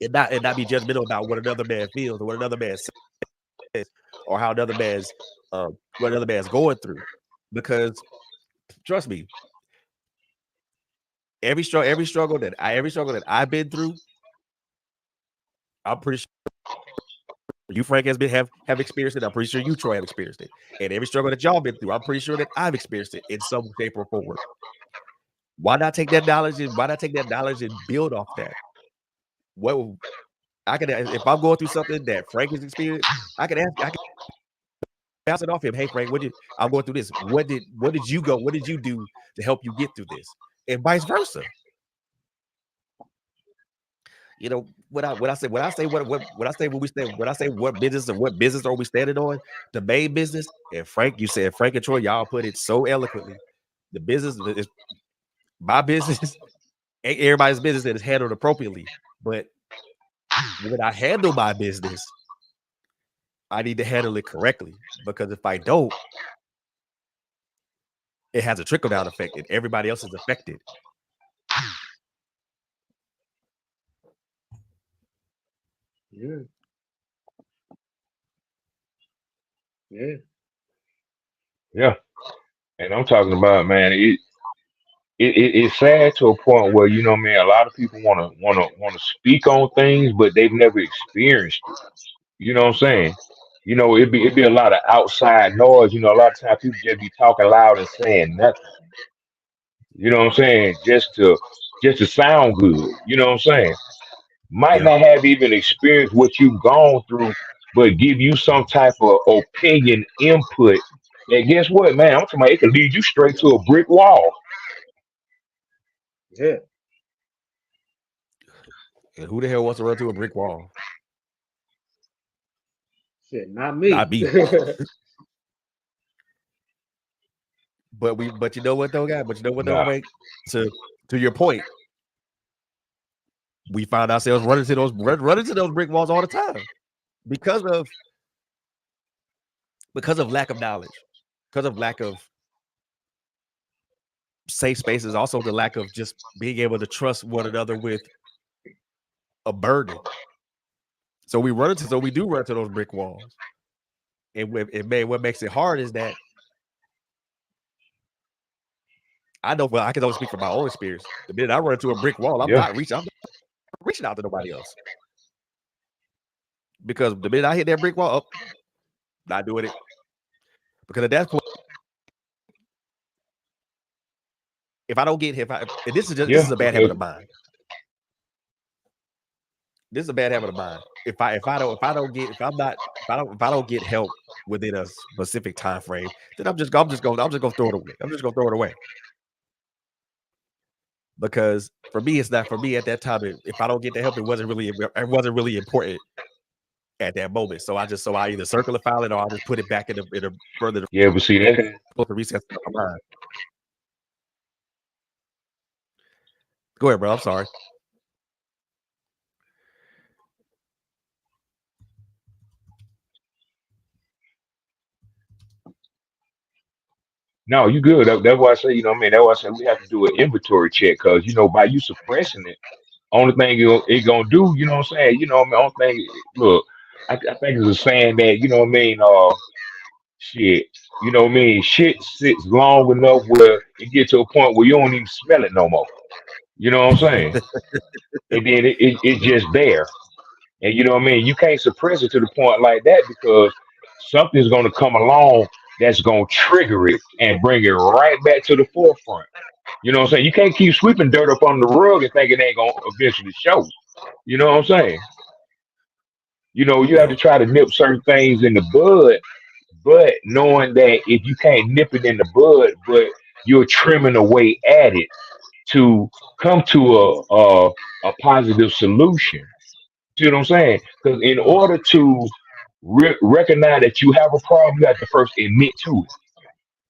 and not be judgmental about what another man feels or what another man says or how another man's what another man's going through. Because trust me, every struggle that I've been through, I'm pretty sure you, Frank, have experienced it. I'm pretty sure you, Troy, have experienced it. And every struggle that y'all been through, I'm pretty sure that I've experienced it in some shape or form. Why not take that knowledge and build off that? What I can, if I'm going through something that Frank has experienced, I can bounce it off him. Hey, Frank, I'm going through this. What did you do to help you get through this? And vice versa. You know, what business are we standing on? The main business. And Frank, you said, Frank and Troy, y'all put it so eloquently. The business is my business. Ain't everybody's business that is handled appropriately. But when I handle my business, I need to handle it correctly, because if I don't, it has a trickle-down effect and everybody else is affected. Yeah. And I'm talking about, man, it's sad to a point where, you know, man, a lot of people wanna speak on things, but they've never experienced it. You know what I'm saying? You know, it'd be a lot of outside noise. You know, a lot of times people just be talking loud and saying nothing. You know what I'm saying? Just to sound good. You know what I'm saying? Might Yeah. not have even experienced what you've gone through, but give you some type of opinion input. And guess what, man? I'm talking about, it can lead you straight to a brick wall. Yeah. And who the hell wants to run to a brick wall? Shit, not me. Not me. But you know what though, guy? But you know what though, Nah. Frank? To your point, we find ourselves running to those brick walls all the time because of lack of knowledge, because of lack of safe spaces, also the lack of just being able to trust one another with a burden. So we do run to those brick walls. And what makes it hard is that I know, well, I can only speak from my own experience. The minute I run into a brick wall, I'm Yeah. not reaching out to nobody else. Because the minute I hit that brick wall, not doing it. Because at that point, if I don't get hit, this is a bad habit of mine. This is a bad habit of mine. If I don't get help within a specific time frame, then I'm just gonna throw it away. I'm just gonna throw it away. Because for me at that time, if I don't get the help, it wasn't really important at that moment. So I either circle a file it, or I'll just put it back in a further. Yeah, but see that. Supposed to reset my mind. Go ahead, bro. I'm sorry. No, you good. That's why I say, you know what I mean? That's why I say we have to do an inventory check, because, you know, by you suppressing it, only thing it gonna do, you know what I'm saying? You know what I mean? Only thing, look, I think it's a saying that, you know what I mean? Shit, you know what I mean? Shit sits long enough where it gets to a point where you don't even smell it no more. You know what I'm saying? And then it's just there. And you know what I mean? You can't suppress it to the point like that, because something's gonna come along that's gonna trigger it and bring it right back to the forefront. You know what I'm saying? You can't keep sweeping dirt up on the rug and think it ain't gonna eventually show. You know what I'm saying? You know, you have to try to nip certain things in the bud, but knowing that if you can't nip it in the bud, but you're trimming away at it to come to a positive solution. See what I'm saying? Because in order to recognize that you have a problem, you have to first admit to it.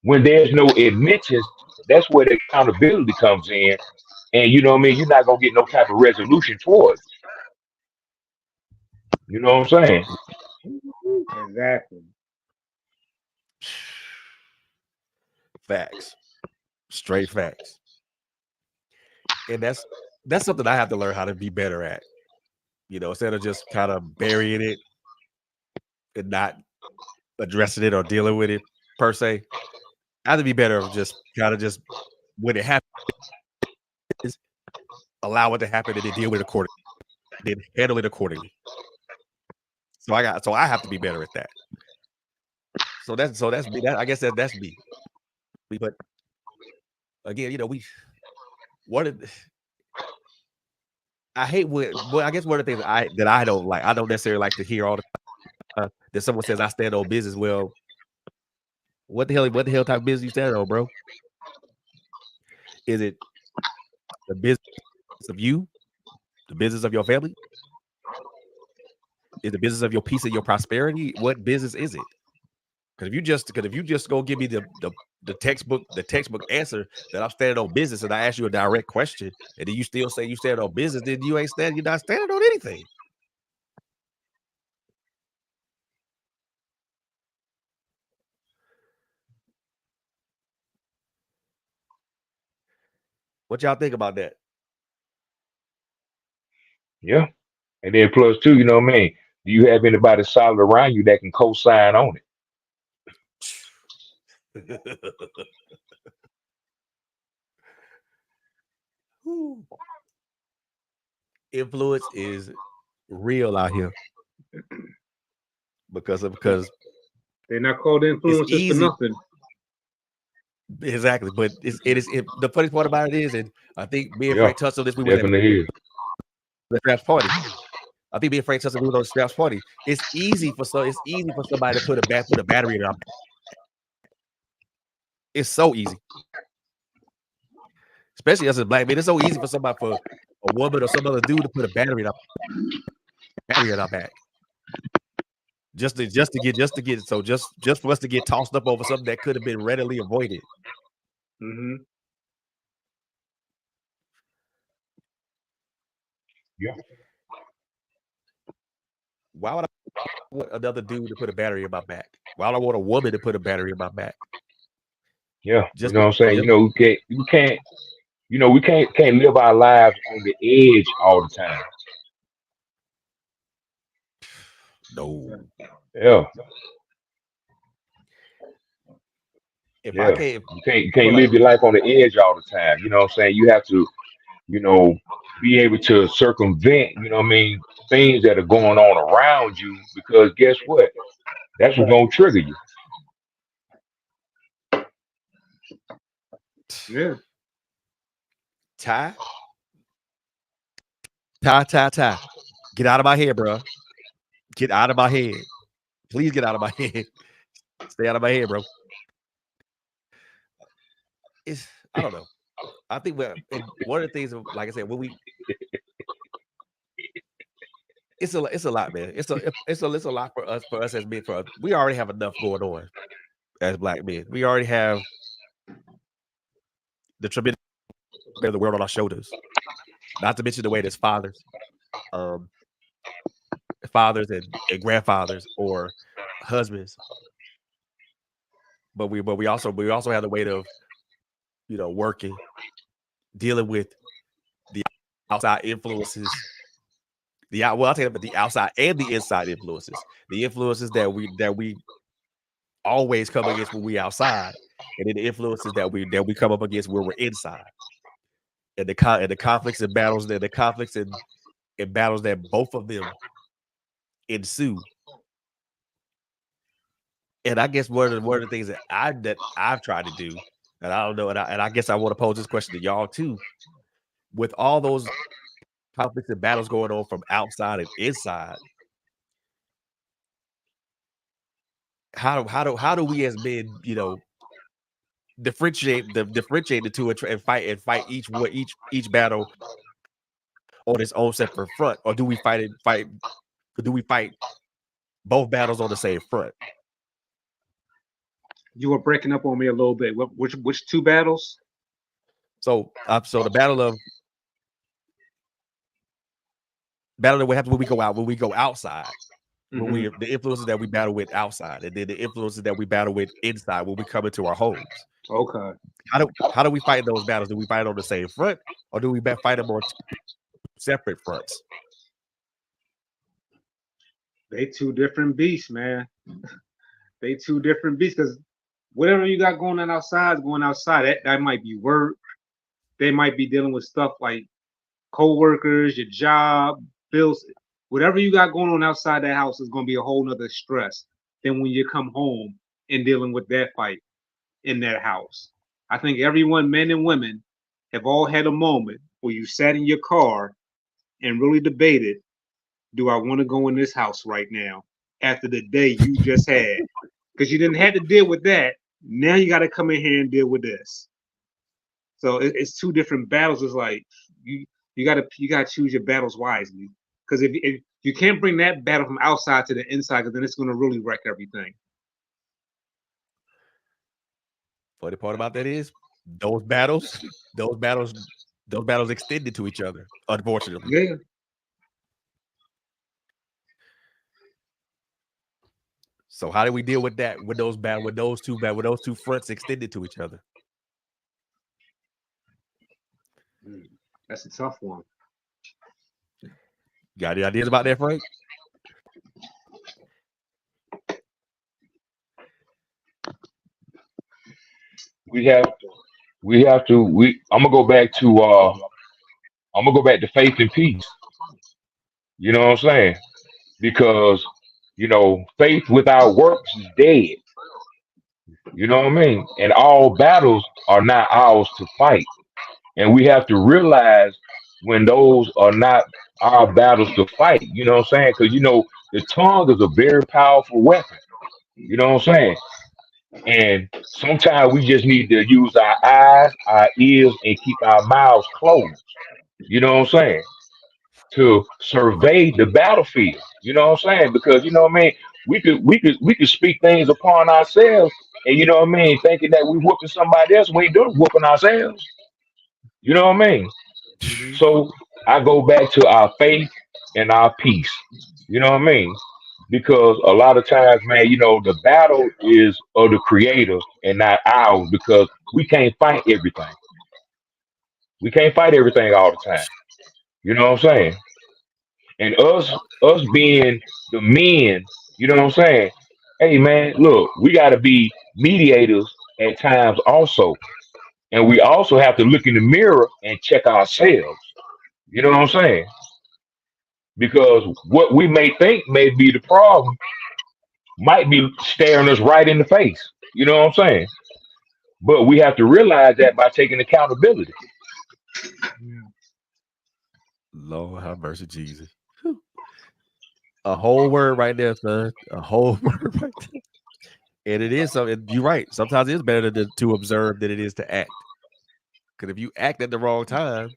When there's no admittance, that's where the accountability comes in. And you know what I mean? You're not gonna get no type of resolution towards it. You know what I'm saying? Exactly. Facts. Straight facts. And that's something I have to learn how to be better at. You know, instead of just kind of burying it and not addressing it or dealing with it per se, I have to be better of just kind of just when it happens, allow it to happen and then deal with it accordingly, then handle it accordingly. So I have to be better at that. So that's me. I guess that's me. But again, I hate I guess one of the things that I don't like. I don't necessarily like to hear all the time that someone says I stand on business. Well, what the hell type of business you stand on, bro? Is it the business of you, the business of your family? Is the business of your peace and your prosperity? What business is it? Because if you just go give me the textbook answer that I'm standing on business, and I ask you a direct question, and then you still say you stand on business, then you're not standing on anything. What y'all think about that? Yeah. And then plus two, you know what I mean? Do you have anybody solid around you that can co-sign on it? Influence is real out here because They're not called influencers for easy. nothing. Exactly, but the funny part about it is, and I think me and Yeah, Frank touched on this. We were at definitely is. the Straps party. I think me and Frank touched on we were on the Straps party. It's easy for somebody to put a battery in our back. It's so easy, especially as a black man. It's so easy for a woman or some other dude to put a battery in our back. Just for us to get tossed up over something that could have been readily avoided. Mm-hmm. Yeah. Why would I want another dude to put a battery in my back? Why would I want a woman to put a battery in my back? Yeah. Just you know what I'm saying? We can't live our lives on the edge all the time. No. Yeah. If Yeah. I can't, You can't live your life on the edge all the time. You know what I'm saying? You have to, be able to circumvent, things that are going on around you, because guess what? That's what's gonna trigger you. Yeah. Ty. Get out of my head, bro. Get out of my head. Please get out of my head. Stay out of my head, bro. I don't know. I think one of the things, like I said, it's a lot, man. It's a lot for us as men. We already have enough going on as black men. We already have the tremendous weight of the world on our shoulders. Not to mention the way there's fathers and grandfathers or husbands. But we also have the weight of working, dealing with the outside influences. I'll tell you about the outside and the inside influences. The influences that we always come against when we outside, and then the influences that we come up against when we're inside. And the conflicts and battles and battles that both of them ensue. And I guess one of the things that I've tried to do, and I don't know, and I guess I want to pose this question to y'all too, with all those conflicts and battles going on from outside and inside, how do we as men, differentiate the two and fight each battle on its own separate front, or do we fight both battles on the same front? You were breaking up on me a little bit. Which two battles? So the battle that we have when we go outside, when we the influences that we battle with outside, and then the influences that we battle with inside when we come into our homes. Okay. How do we fight those battles? Do we fight on the same front, or do we fight them on separate fronts? They two different beasts, man. They two different beasts, because whatever you got going on outside is going outside. That might be work. They might be dealing with stuff like co-workers, your job, bills. whatever you got going on outside that house is going to be a whole nother stress than when you come home and dealing with that fight in that house. I think everyone, men and women, have all had a moment where you sat in your car and really debated, do I want to go in this house right now after the day you just had? Because you didn't have to deal with that. Now you got to come in here and deal with this. So it's two different battles. It's like you gotta choose your battles wisely. Because if you can't bring that battle from outside to the inside, because then it's going to really wreck everything. Funny part about that is those battles extended to each other, unfortunately. Yeah. So how do we deal with that? With those two fronts extended to each other? That's a tough one. Got any ideas about that, Frank? I'm gonna go back to faith and peace. You know what I'm saying? Because faith without works is dead. You know what I mean? And all battles are not ours to fight. And we have to realize when those are not our battles to fight. You know what I'm saying? Because the tongue is a very powerful weapon. You know what I'm saying? And sometimes we just need to use our eyes, our ears, and keep our mouths closed. You know what I'm saying? To survey the battlefield. You know what I'm saying? Because what I mean, we could speak things upon ourselves, and what I mean, thinking that we whooping somebody else, we ain't doing whooping ourselves. You know what I mean? So I go back to our faith and our peace. You know what I mean? Because a lot of times, man, the battle is of the creator and not ours, because we can't fight everything. We can't fight everything all the time. You know what I'm saying? And us being the men, you know what I'm saying? Hey man, look, we gotta be mediators at times also. And we also have to look in the mirror and check ourselves. You know what I'm saying? Because what we may think may be the problem might be staring us right in the face. You know what I'm saying? But we have to realize that by taking accountability. Lord have mercy, Jesus. A whole word right there, son. A whole word right there. And it is something. You're right. Sometimes it's better to observe than it is to act. Because if you act at the wrong time,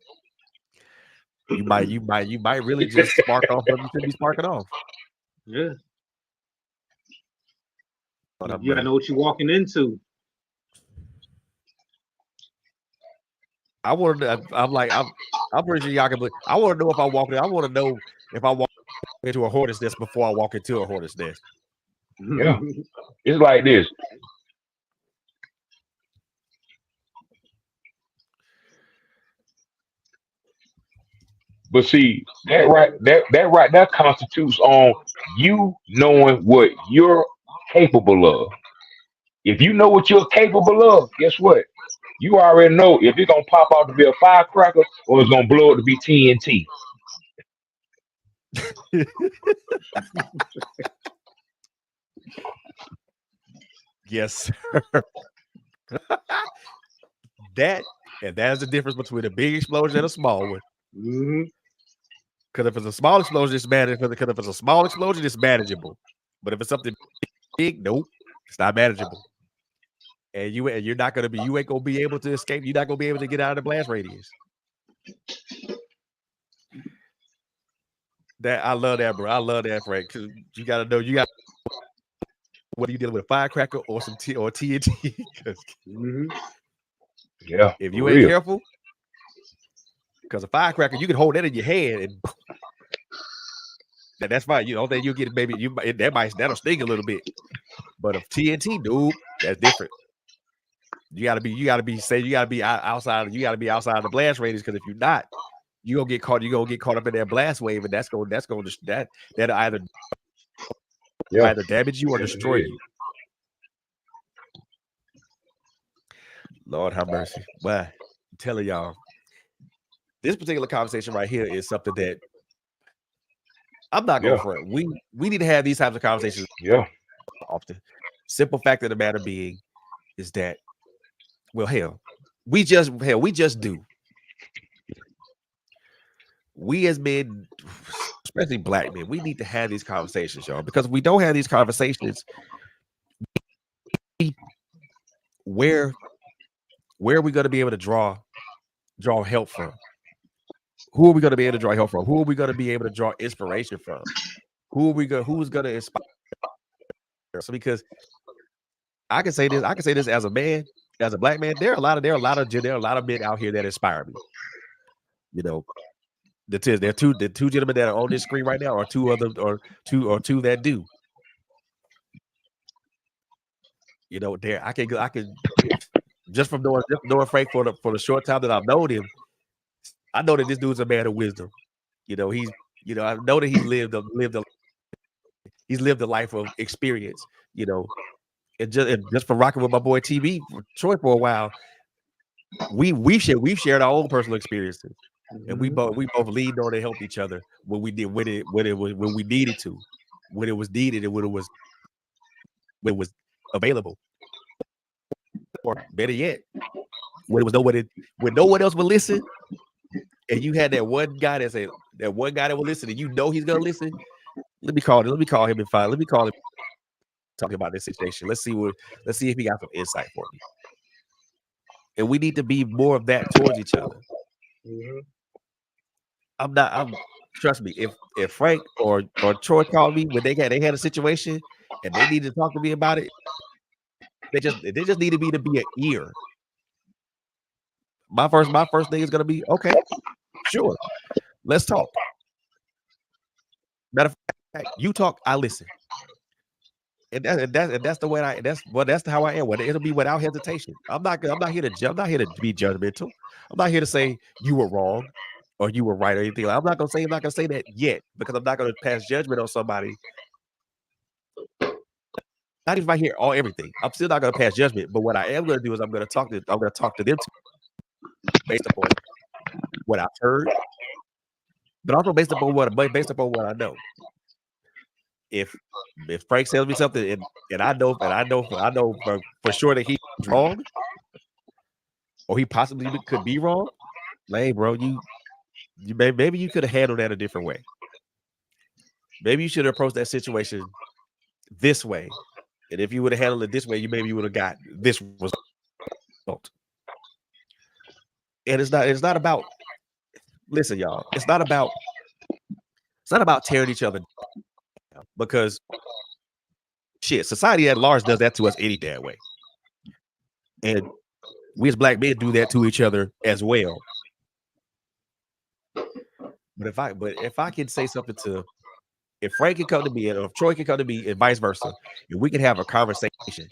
you might really just spark off what you should be sparking off. Yeah. You gotta know what you're walking into. I'm pretty sure y'all can believe. I want to know if I walk in. I want to know if I walk into a hornet's nest before I walk into a hornet's nest. Yeah. It's like this. But see, that constitutes on you knowing what you're capable of. If you know what you're capable of, guess what? You already know if it's gonna pop out to be a firecracker or it's gonna blow up to be TNT. Yes, sir. That is the difference between a big explosion and a small one. Because if it's a small explosion, it's manageable. Because if it's a small explosion, it's manageable. But if it's something big, nope, it's not manageable. And you ain't gonna be able to escape. You're not gonna be able to get out of the blast radius. That I love that, bro. I love that, Frank. Because you gotta know whether you're dealing with a firecracker or or TNT. Yeah. If you ain't careful, because a firecracker, you can hold that in your hand and that's fine. You don't think you'll get it, that'll sting a little bit. But if TNT, dude, that's different. You gotta be outside of the blast radius, because if you're not, you're gonna get caught up in that blast wave, and that'll either damage you or destroy you. Lord have mercy. Well, I'm telling y'all, this particular conversation right here is something that I'm not going Yeah. for it. We need to have these types of conversations Yeah. often. Simple fact of the matter being is that, well, hell, we just do. We as men, especially black men, we need to have these conversations, y'all. Because if we don't have these conversations, where are we going to be able to draw help from? Who are we going to be able to draw help from? Who are we going to be able to draw inspiration from? Who's going to inspire? So because I can say this as a man, as a black man, there are a lot of men out here that inspire me. You know, there are two gentlemen that are on this screen right now, or two that do. You know, there I can just from knowing Frank for the short time that I've known him, I know that this dude's a man of wisdom. You know, I know that he's lived a life of experience. You know, and just for rocking with my boy TB Troy for a while, we've shared our own personal experiences, and we both leaned on to help each other when we needed to, when it was needed, and when it was available, or better yet, when no one else would listen, and you had that one guy that will listen, and you know he's gonna listen. Let me call him and find. Let me call him. Talking about this situation. Let's see if he got some insight for me. And we need to be more of that towards each other. Trust me, if Frank or Troy called me when they had a situation and they needed to talk to me about it, they just needed me to be an ear. My first thing is gonna be, okay, sure, let's talk. Matter of fact, you talk, I listen. And that's the way that's how I am. It'll be without hesitation. I'm not here to be judgmental. I'm not here to say you were wrong or you were right or anything. I'm not gonna say that yet, because I'm not gonna pass judgment on somebody. Not even if I hear everything. I'm still not gonna pass judgment. But what I am gonna do is I'm gonna talk to them based upon what I've heard, but also based upon what I know. If Frank tells me something and I know for sure that he's wrong, or he possibly could be wrong, like, hey, bro, you maybe you could have handled that a different way. Maybe you should have approached that situation this way, and if you would have handled it this way, you would have got this result. And it's not about. Listen, y'all, it's not about tearing each other down, because shit, society at large does that to us any damn way, and we as black men do that to each other as well. But if I can say something if Frank can come to me, or if Troy can come to me, and vice versa, and we can have a conversation,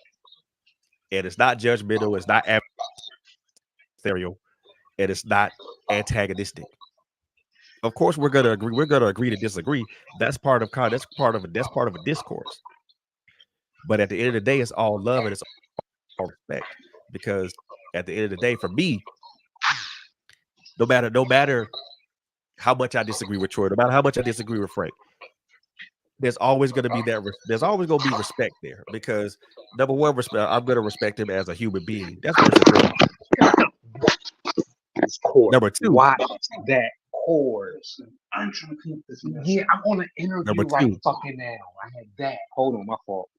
and it's not judgmental, it's not adversarial, and it's not antagonistic. Of course, we're gonna agree to disagree. That's part of a discourse. But at the end of the day, it's all love and it's all respect. Because at the end of the day, for me, no matter how much I disagree with Troy, no matter how much I disagree with Frank, there's always going to be respect there. Because number one, respect. I'm going to respect him as a human being. That's number two. Watch that course. I'm trying to keep this. Yeah, I'm on an interview right fucking now. I had that. Hold on, my fault.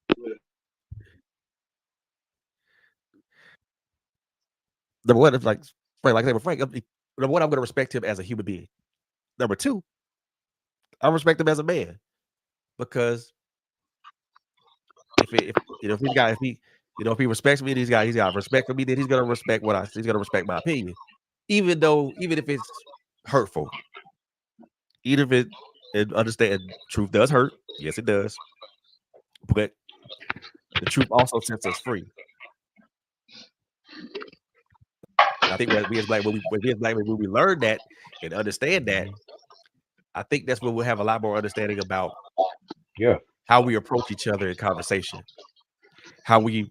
Number one, like I said with Frank, number one, I'm going to respect him as a human being. Number two, I respect him as a man, because if he respects me, he's got respect for me, then he's going to respect he's going to respect my opinion, even if it's hurtful, even if it understand truth does hurt. Yes, it does, but the truth also sets us free. I think that we as black when we learn that and understand that, I think that's when we'll have a lot more understanding about how we approach each other in conversation, how we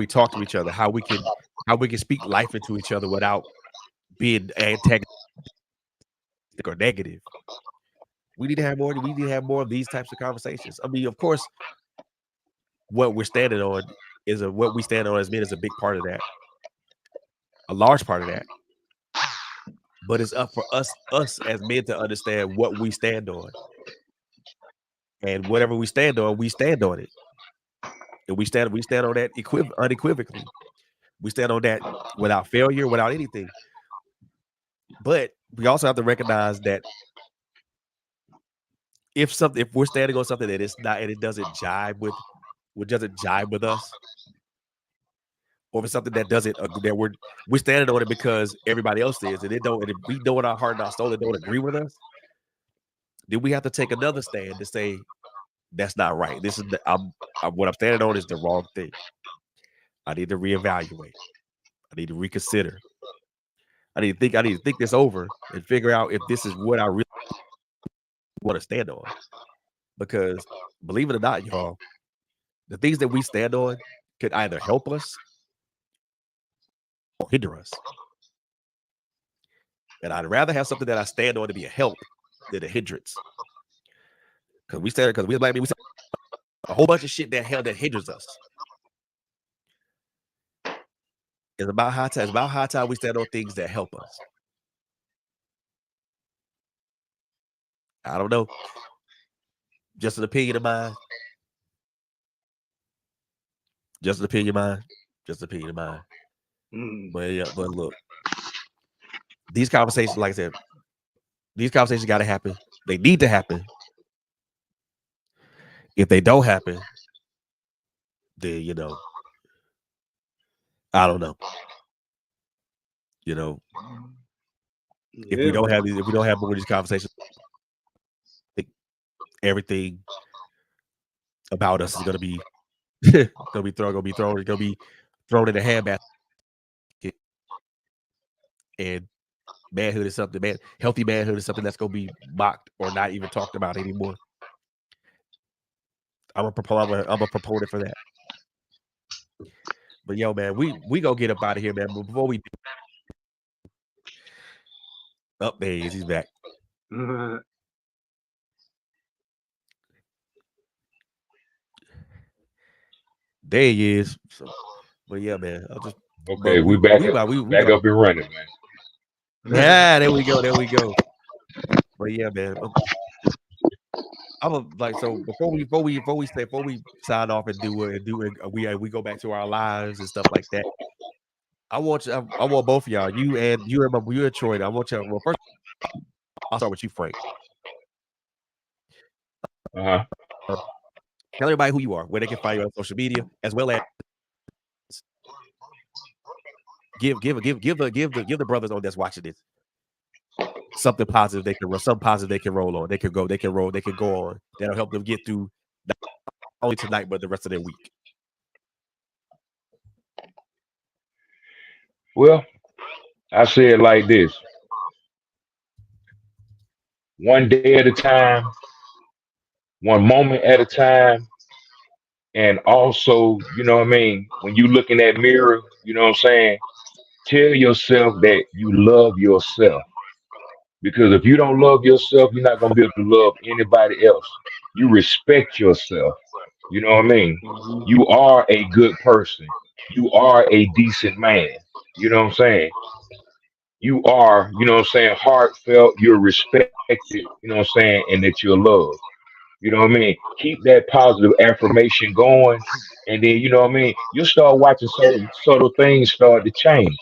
talk to each other, how we can speak life into each other without being antagonistic or negative. We need to have more. We need to have more of these types of conversations. I mean, of course, what we're standing on what we stand on as men is a big part of that, a large part of that. But it's up for us as men to understand what we stand on, and whatever we stand on it, and we stand on that unequivocally. We stand on that without failure, without anything. But we also have to recognize that if we're standing on something that it's not, and it doesn't jibe with us, or if it's something that doesn't that we're standing on it because everybody else is, and if we know in our heart and our soul it don't agree with us, then we have to take another stand to say that's not right. This is what I'm standing on is the wrong thing. I need to reevaluate. I need to reconsider. I need to think this over and figure out if this is what I really want to stand on. Because believe it or not, y'all, the things that we stand on could either help us or hinder us. And I'd rather have something that I stand on to be a help than a hindrance. Because we stand a whole bunch of shit that hinders us. It's about high time we stand on things that help us. I don't know. Just an opinion of mine. Just an opinion of mine. But yeah, but look, these conversations, like I said, these conversations got to happen. They need to happen. If they don't happen, then I don't know. If we don't have more of these conversations, I think everything about us is gonna be thrown in the handbasket. And manhood is something, healthy manhood is something that's gonna be mocked or not even talked about anymore. I'm a proponent for that. But yo, man, we gonna get up out of here, man. But before we there he is, he's back. There he is. So, but yeah, man, okay. We back up and running, man. Yeah, there we go. But yeah, man. I'm like, so before we sign off and we go back to our lives and stuff like that. I want both of y'all, you and Troy. I want y'all. Well, first, I'll start with you, Frank. Tell everybody who you are, where they can find you on social media, as well as give the brothers on that's watching this something positive they can roll on. They can go on. That'll help them get through not only tonight but the rest of their week. Well, I say it like this: one day at a time, one moment at a time. And also, when you look in that mirror, tell yourself that you love yourself. Because if you don't love yourself, you're not going to be able to love anybody else. You respect yourself. You know what I mean? You are a good person. You are a decent man. You know what I'm saying? You are, heartfelt. You're respected, and that you're loved. You know what I mean? Keep that positive affirmation going. And then, you'll start watching certain subtle things start to change.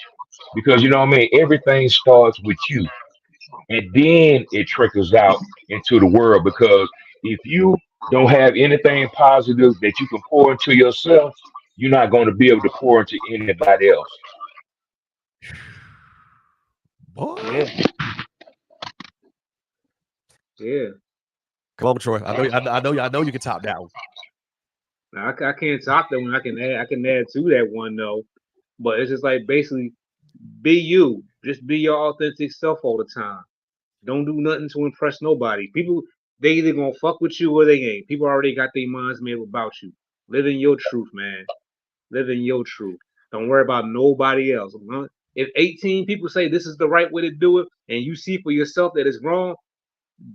Because, everything starts with you. And then it trickles out into the world. Because if you don't have anything positive that you can pour into yourself, you're not going to be able to pour into anybody else. Boy. Yeah. Come on, Troy. I know you can top that one. I can't top that one. I can add to that one though. But it's just like basically be you. Just be your authentic self all the time. Don't do nothing to impress nobody. People, they either gonna fuck with you or they ain't. People already got their minds made about you. Live in your truth, man. Live in your truth. Don't worry about nobody else. If 18 people say this is the right way to do it, and you see for yourself that it's wrong,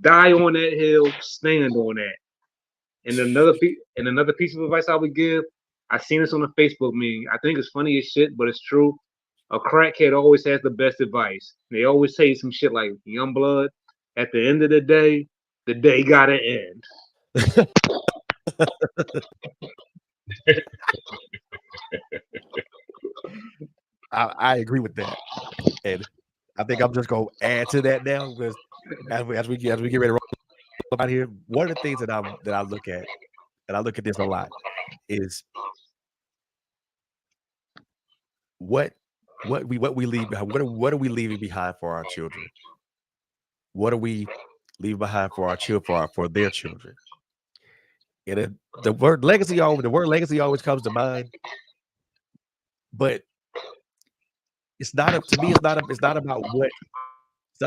Die on that hill, stand on that. And another piece of advice I would give, I seen this on a Facebook meme. I think it's funny as shit, but it's true. A crackhead always has the best advice. They always say some shit like, "Young blood, at the end of the day gotta end." I agree with that, and I think I'm just gonna add to that now because as we get ready to roll out here, one of the things that I look at, and I look at this a lot, is what we leave behind. What are we leaving behind for our children? What are we leaving behind for our children, for their children? And the word legacy always comes to mind, but it's not up to me. It's not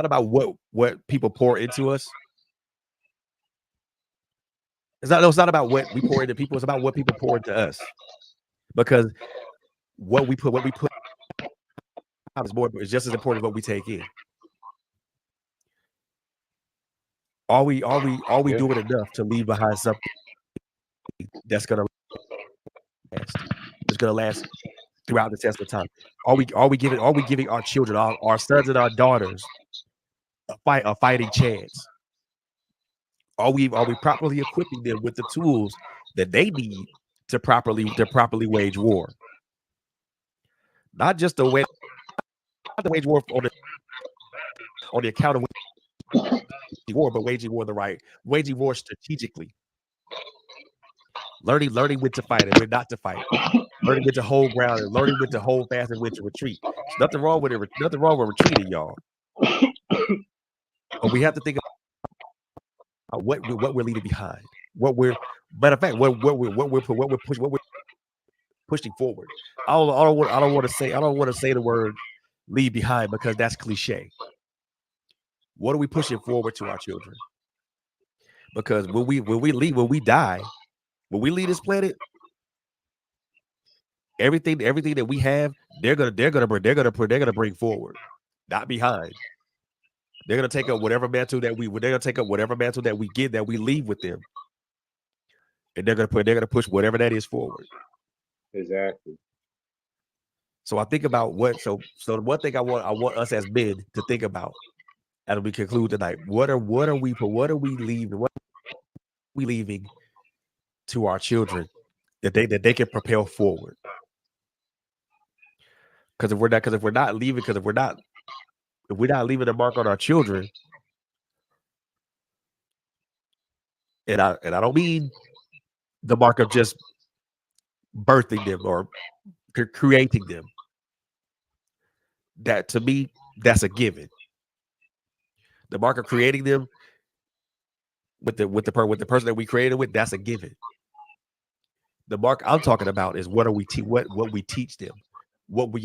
about what people pour into us. It's not about what we pour into people. It's about what people pour into us. Because what we put out is just as important as what we take in. Are we doing enough to leave behind something that's gonna last? It's gonna last throughout the test of time. Are we giving our children, our sons and our daughters, a fighting chance? Are we properly equipping them with the tools that they need to properly wage war? Not just the wage war on the account of war, but waging war strategically. Learning when to fight and when not to fight. Learning when to hold ground and learning when to hold fast and when to retreat. There's nothing wrong with it. Nothing wrong with retreating, y'all. But we have to think about what we're leaving behind. Matter of fact, what we're pushing forward. I don't want to say the word leave behind because that's cliche. What are we pushing forward to our children? Because when we die, when we leave this planet, everything that we have, they're gonna bring forward, not behind. They're gonna take up whatever mantle that we get, that we leave with them, and they're gonna push whatever that is forward. Exactly. So I think about so the one thing I want us as men to think about as we conclude tonight. What are we leaving to our children that they can propel forward? Because if we're not leaving a mark on our children, and I don't mean the mark of just birthing them or creating them. That, to me, that's a given. The mark of creating them with the person that we created with, that's a given. The mark I'm talking about is what we teach them, what we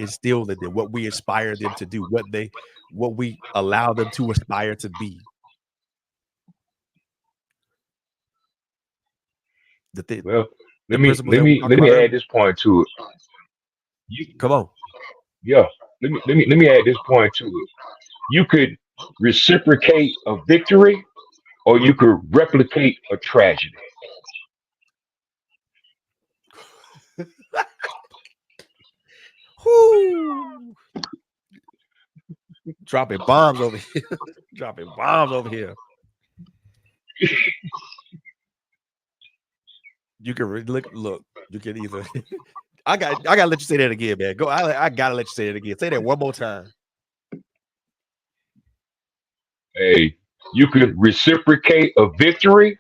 instill in them, what we inspire them to do, what we allow them to aspire to be. Well, let me add this point to it. Come on. Yeah, let me add this point to it. You could reciprocate a victory, or you could replicate a tragedy. Dropping bombs over here. Dropping bombs over here. You can look. You can either. I gotta let you say that again, man. Go. I gotta let you say it again. Say that one more time. Hey, you could reciprocate a victory,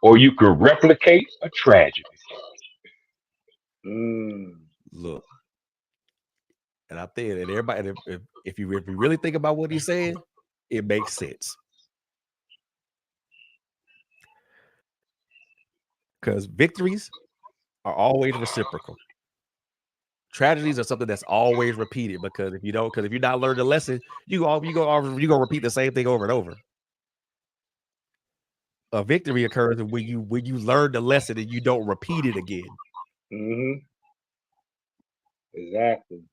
or you could replicate a tragedy. Look, and I think that everybody, if you really think about what he's saying, it makes sense. Because victories are always reciprocal. Tragedies are something that's always repeated, because if you're not learning the lesson, you gonna repeat the same thing over and over. A victory occurs when you learn the lesson and you don't repeat it again. Mm-hmm. Exactly.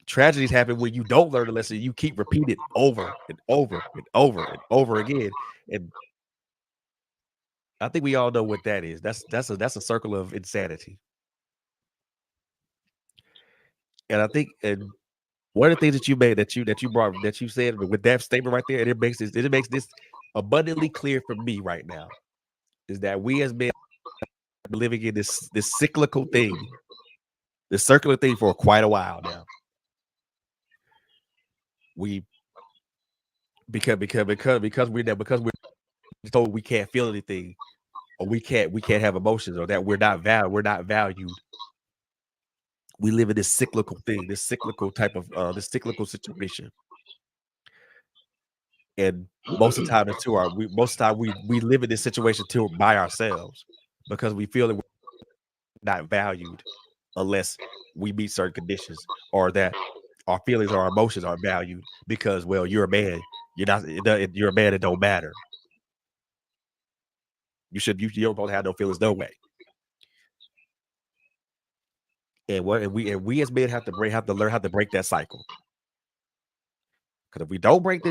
Tragedies happen when you don't learn the lesson. You keep repeating it over and over and over and over again. And I think we all know what that is. That's a circle of insanity. And I think, and one of the things that you made, that you brought, that you said with that statement right there, and it makes this abundantly clear for me right now, is that we as men have been living in this cyclical thing, this circular thing for quite a while now. We because we're told we can't feel anything, or we can't have emotions, or that we're not valued. We live in this cyclical thing, this cyclical type of this cyclical situation. And most of the time, we live in this situation too by ourselves, because we feel that we're not valued unless we meet certain conditions, or that our feelings or our emotions are valued because, well, you're a man. You're a man. It don't matter. You don't supposed to have no feelings, no way. And we as men have to learn how to break that cycle. Because if we don't break the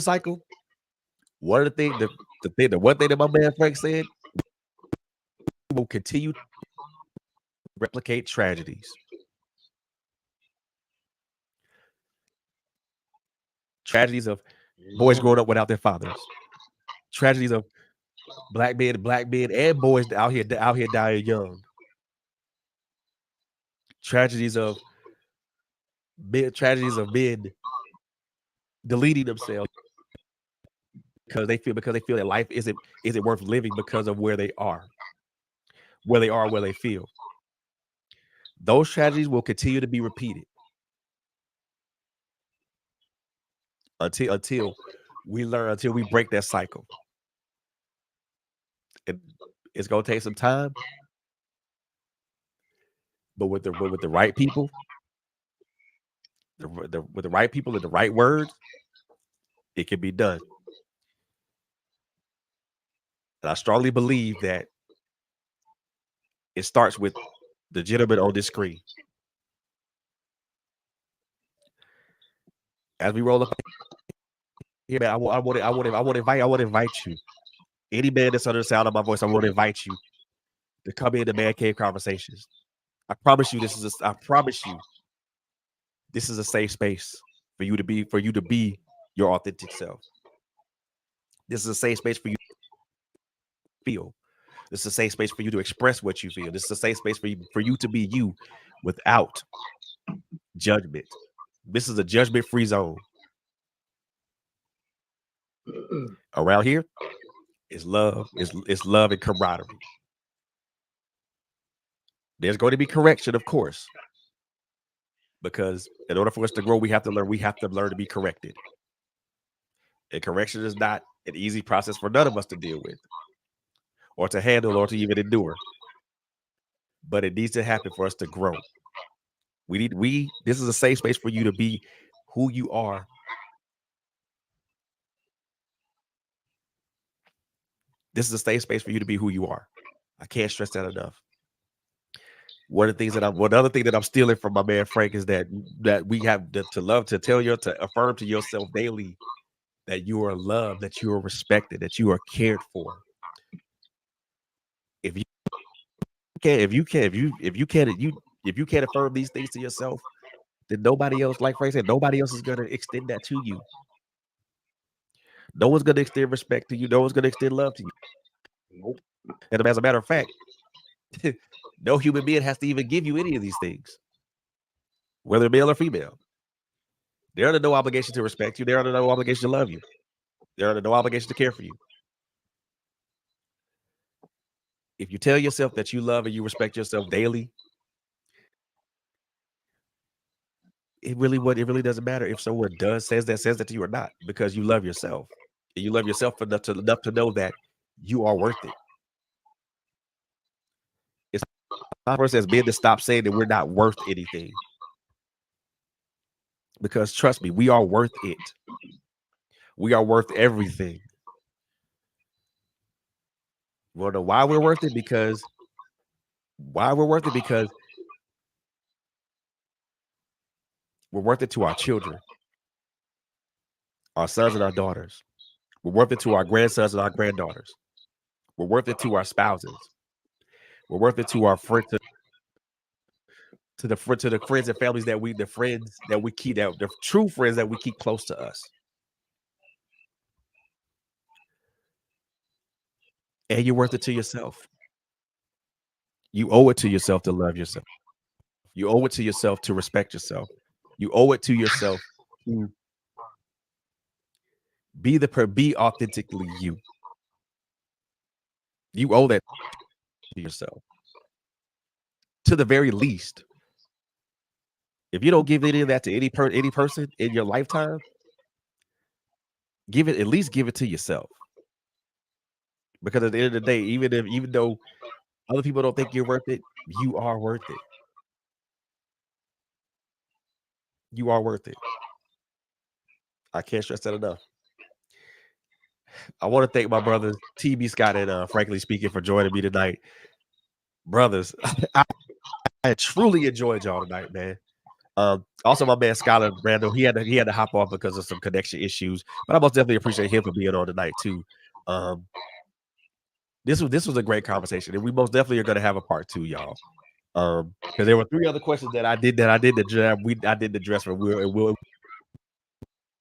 cycle, one of the one thing that my man Frank said, we will continue to replicate tragedies. Tragedies of boys growing up without their fathers. Tragedies of black men and boys out here dying young. Tragedies of men deleting themselves because they feel that life isn't worth living because of where they are, where they feel. Those tragedies will continue to be repeated until we break that cycle. It's gonna take some time, but with the right people, with the right people and the right words, it can be done. And I strongly believe that it starts with the gentleman on this screen. As we roll up here, man, I want to invite you. Any man that's under the sound of my voice, I want to invite you to come into Man Cave Conversations. I promise you, this is a safe space for you to be your authentic self. This is a safe space for you to feel. This is a safe space for you to express what you feel. This is a safe space for you to be you without judgment. This is a judgment-free zone. Around here is love, is love and camaraderie. There's going to be correction, of course, because in order for us to grow, we have to learn to be corrected. And correction is not an easy process for none of us to deal with, or to handle, or to even endure. But it needs to happen for us to grow. This is a safe space for you to be who you are. This is a safe space for you to be who you are. I can't stress that enough. One other thing that I'm stealing from my man Frank is that we have to affirm to yourself daily that you are loved, that you are respected, that you are cared for. If you can't affirm these things to yourself, then nobody else, like Frank said, nobody else is going to extend that to you. No one's going to extend respect to you. No one's going to extend love to you. Nope. And as a matter of fact, no human being has to even give you any of these things, whether male or female. They're under no obligation to respect you. They're under no obligation to love you. They're under no obligation to care for you. If you tell yourself that you love and you respect yourself daily, it really doesn't matter if someone says that to you or not, because you love yourself. And you love yourself enough to know that you are worth it. It's time for us as men to stop saying that we're not worth anything. Because trust me, we are worth it. We are worth everything. You want to know why we're worth it? Because Why we're worth it? Because we're worth it to our children, our sons and our daughters. We're worth it to our grandsons and our granddaughters. We're worth it to our spouses. We're worth it to our friends, to the friends and families that we keep, that the true friends that we keep close to us. And you're worth it to yourself. You owe it to yourself to love yourself. You owe it to yourself to respect yourself. You owe it to yourself to be authentically you. You owe that to yourself. To the very least, if you don't give any of that to any person in your lifetime, at least give it to yourself. Because at the end of the day, even though other people don't think you're worth it, you are worth it. You are worth it. I can't stress that enough. I want to thank my brothers, TB Scott and Frankly Speaking, for joining me tonight. Brothers, I truly enjoyed y'all tonight, man. Also, my man Skylar Randall, he had to hop off because of some connection issues, but I most definitely appreciate him for being on tonight too. This was a great conversation, and we most definitely are going to have a part 2, y'all. Because there were 3 other questions that I didn't address, but we'll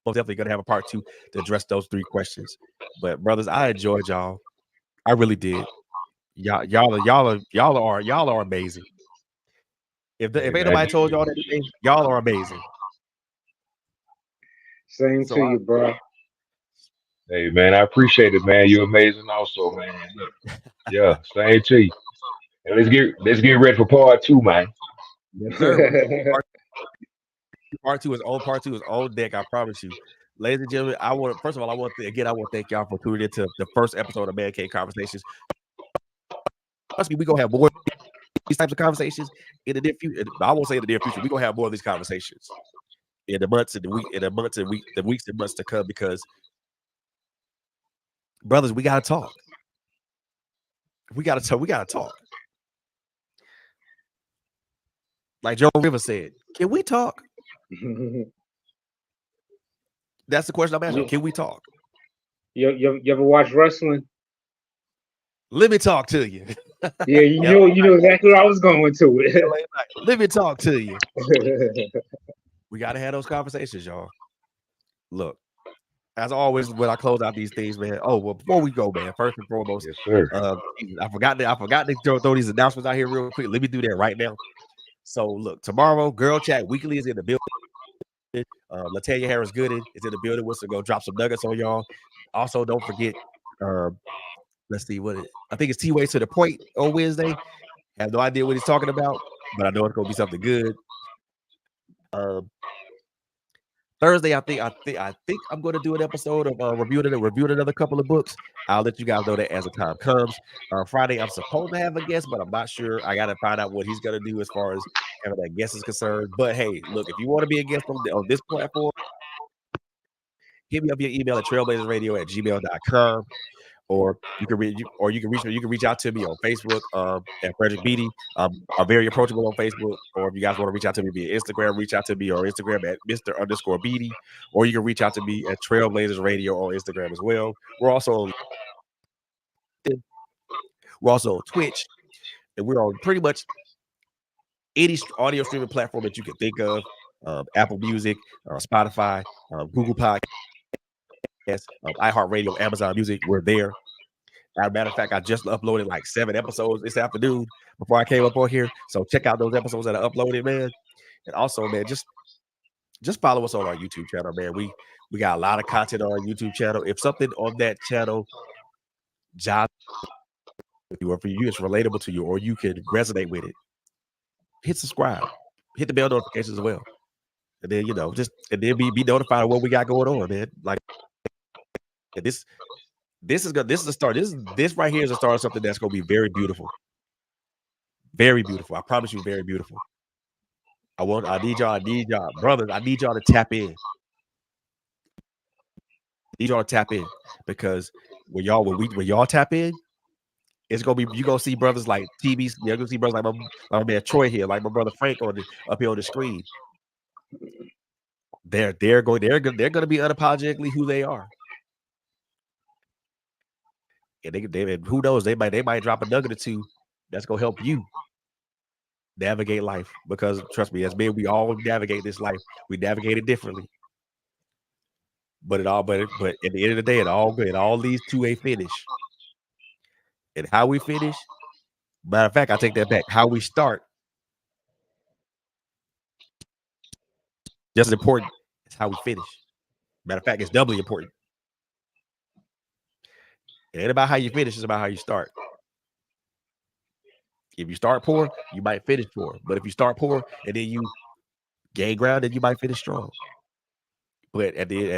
most definitely going to have a part 2 to address those 3 questions. But brothers, I enjoyed y'all. I really did. Y'all are amazing. If ain't nobody told y'all anything, y'all are amazing. Same to you, bro. Hey man, I appreciate it, man. You're amazing, also, man. Yeah, same to you. And let's get ready for part 2, man. Yes, sir. Part 2 is on deck. I promise you, ladies and gentlemen. I want to thank y'all for tuning into the first episode of Man Cave Conversations. Trust me, we gonna have more of these types of conversations in the near future. I won't say in the near future. We gonna have more of these conversations in the months and the weeks and months to come. Because brothers, we gotta talk. We gotta talk. Like Joe Rivers said, can we talk? That's the question I'm asking. Can we talk? You ever watch wrestling? Let me talk to you. Yeah, you know exactly where I was going to it. Let me talk to you. We gotta have those conversations, y'all. Look, as always, when I close out these things, man. Oh well, before we go, man. First and foremost, yes, sir. I forgot to throw these announcements out here real quick. Let me do that right now. So look, tomorrow, Girl Chat Weekly is in the building. Latanya Harris Gooden is in the building. We're gonna drop some nuggets on y'all. Also, don't forget. Let's see I think it's T-Way to the Point on Wednesday. Have no idea what he's talking about, but I know it's gonna be something good. Thursday, I think I'm going to do an episode of reviewing another couple of books. I'll let you guys know that as the time comes. Friday, I'm supposed to have a guest, but I'm not sure. I got to find out what he's going to do as far as having that guest is concerned. But hey, look, if you want to be a guest on this platform, hit me up via email at trailblazersradio@gmail.com. Or you can reach out to me on Facebook at Frederick Beatty. I'm very approachable on Facebook. Or if you guys want to reach out to me via Instagram, reach out to me on Instagram at Mr_Beatty. Or you can reach out to me at Trailblazers Radio on Instagram as well. We're also on Twitch, and we're on pretty much any audio streaming platform that you can think of. Apple Music, Spotify, Google Podcasts, iHeartRadio, Amazon Music. We're there. As a matter of fact, I just uploaded like 7 episodes this afternoon before I came up on here. So check out those episodes that are uploaded, man. And also, man, just follow us on our YouTube channel, man. We got a lot of content on our YouTube channel. If something on that channel jobs with you, or for you, it's relatable to you, or you can resonate with it, hit subscribe, hit the bell notifications as well. And then, be notified of what we got going on, man. Like this is the start. This right here is the start of something that's gonna be very beautiful. Very beautiful. I promise you, very beautiful. I need y'all, brothers. I need y'all to tap in. Because when y'all tap in, It's gonna be you gonna see brothers like TB. You're gonna see brothers like my man Troy here, like my brother Frank up here on the screen. They're gonna be unapologetically who they are. And they who knows, they might drop a nugget or two that's gonna help you navigate life. Because trust me, as men, we all navigate this life. We navigate it differently. But at the end of the day, it all leads to a finish. And how we finish, matter of fact, I take that back. How we start, just as important as how we finish. Matter of fact, it's doubly important. It ain't about how you finish, it's about how you start. If you start poor, you might finish poor. But if you start poor and then you gain ground, then you might finish strong. But at the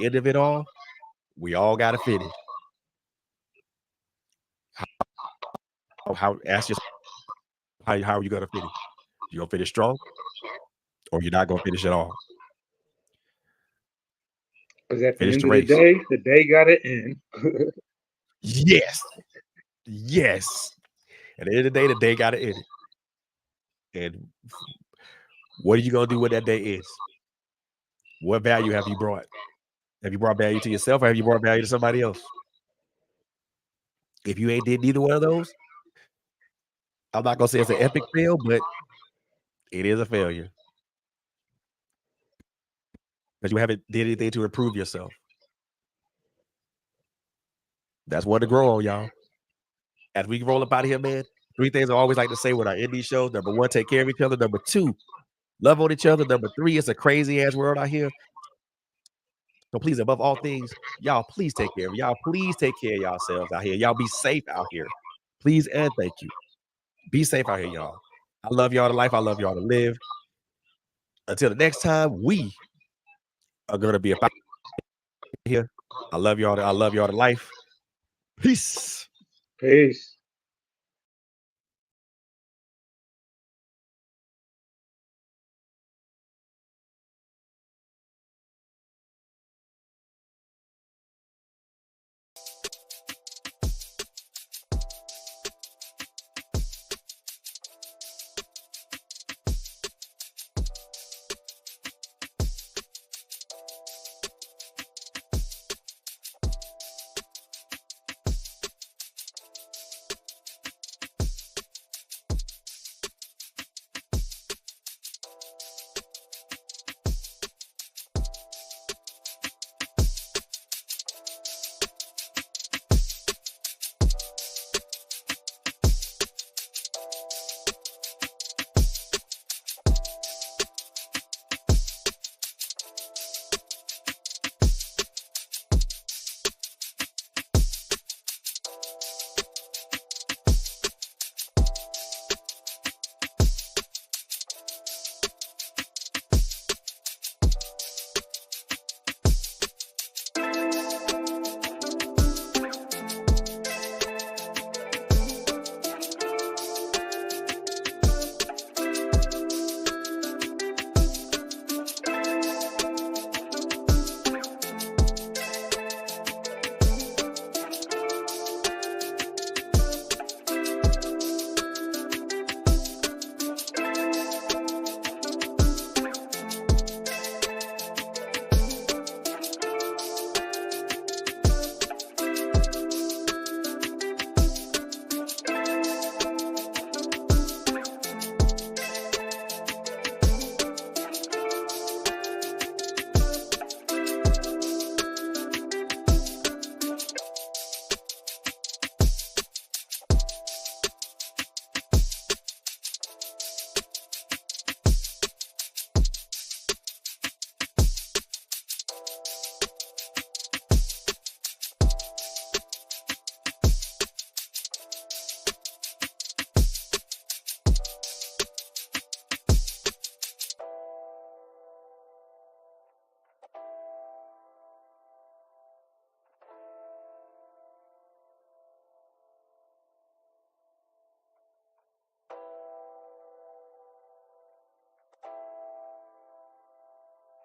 end of it all, we all gotta finish. Ask yourself, how are you gonna finish? You gonna finish strong, or you're not gonna finish at all? Because at the Finish end the of race. the day gotta end. Yes. At the end of the day gotta end. And what are you gonna do when that day is? What value have you brought? Have you brought value to yourself, or have you brought value to somebody else? If you ain't did neither one of those, I'm not gonna say it's an epic fail, but it is a failure. Because you haven't did anything to improve yourself. That's one to grow on, y'all. As we roll up out of here, man, 3 things I always like to say when I end these shows. Number 1, take care of each other. Number 2, love on each other. Number 3, it's a crazy ass world out here. So please, above all things, y'all, please take care of y'all. Please take care of yourselves out here. Y'all be safe out here. Please and thank you. Be safe out here, y'all. I love y'all to life. I love y'all to live. Until the next time, we are gonna be about here. I love y'all to life. Peace. Peace.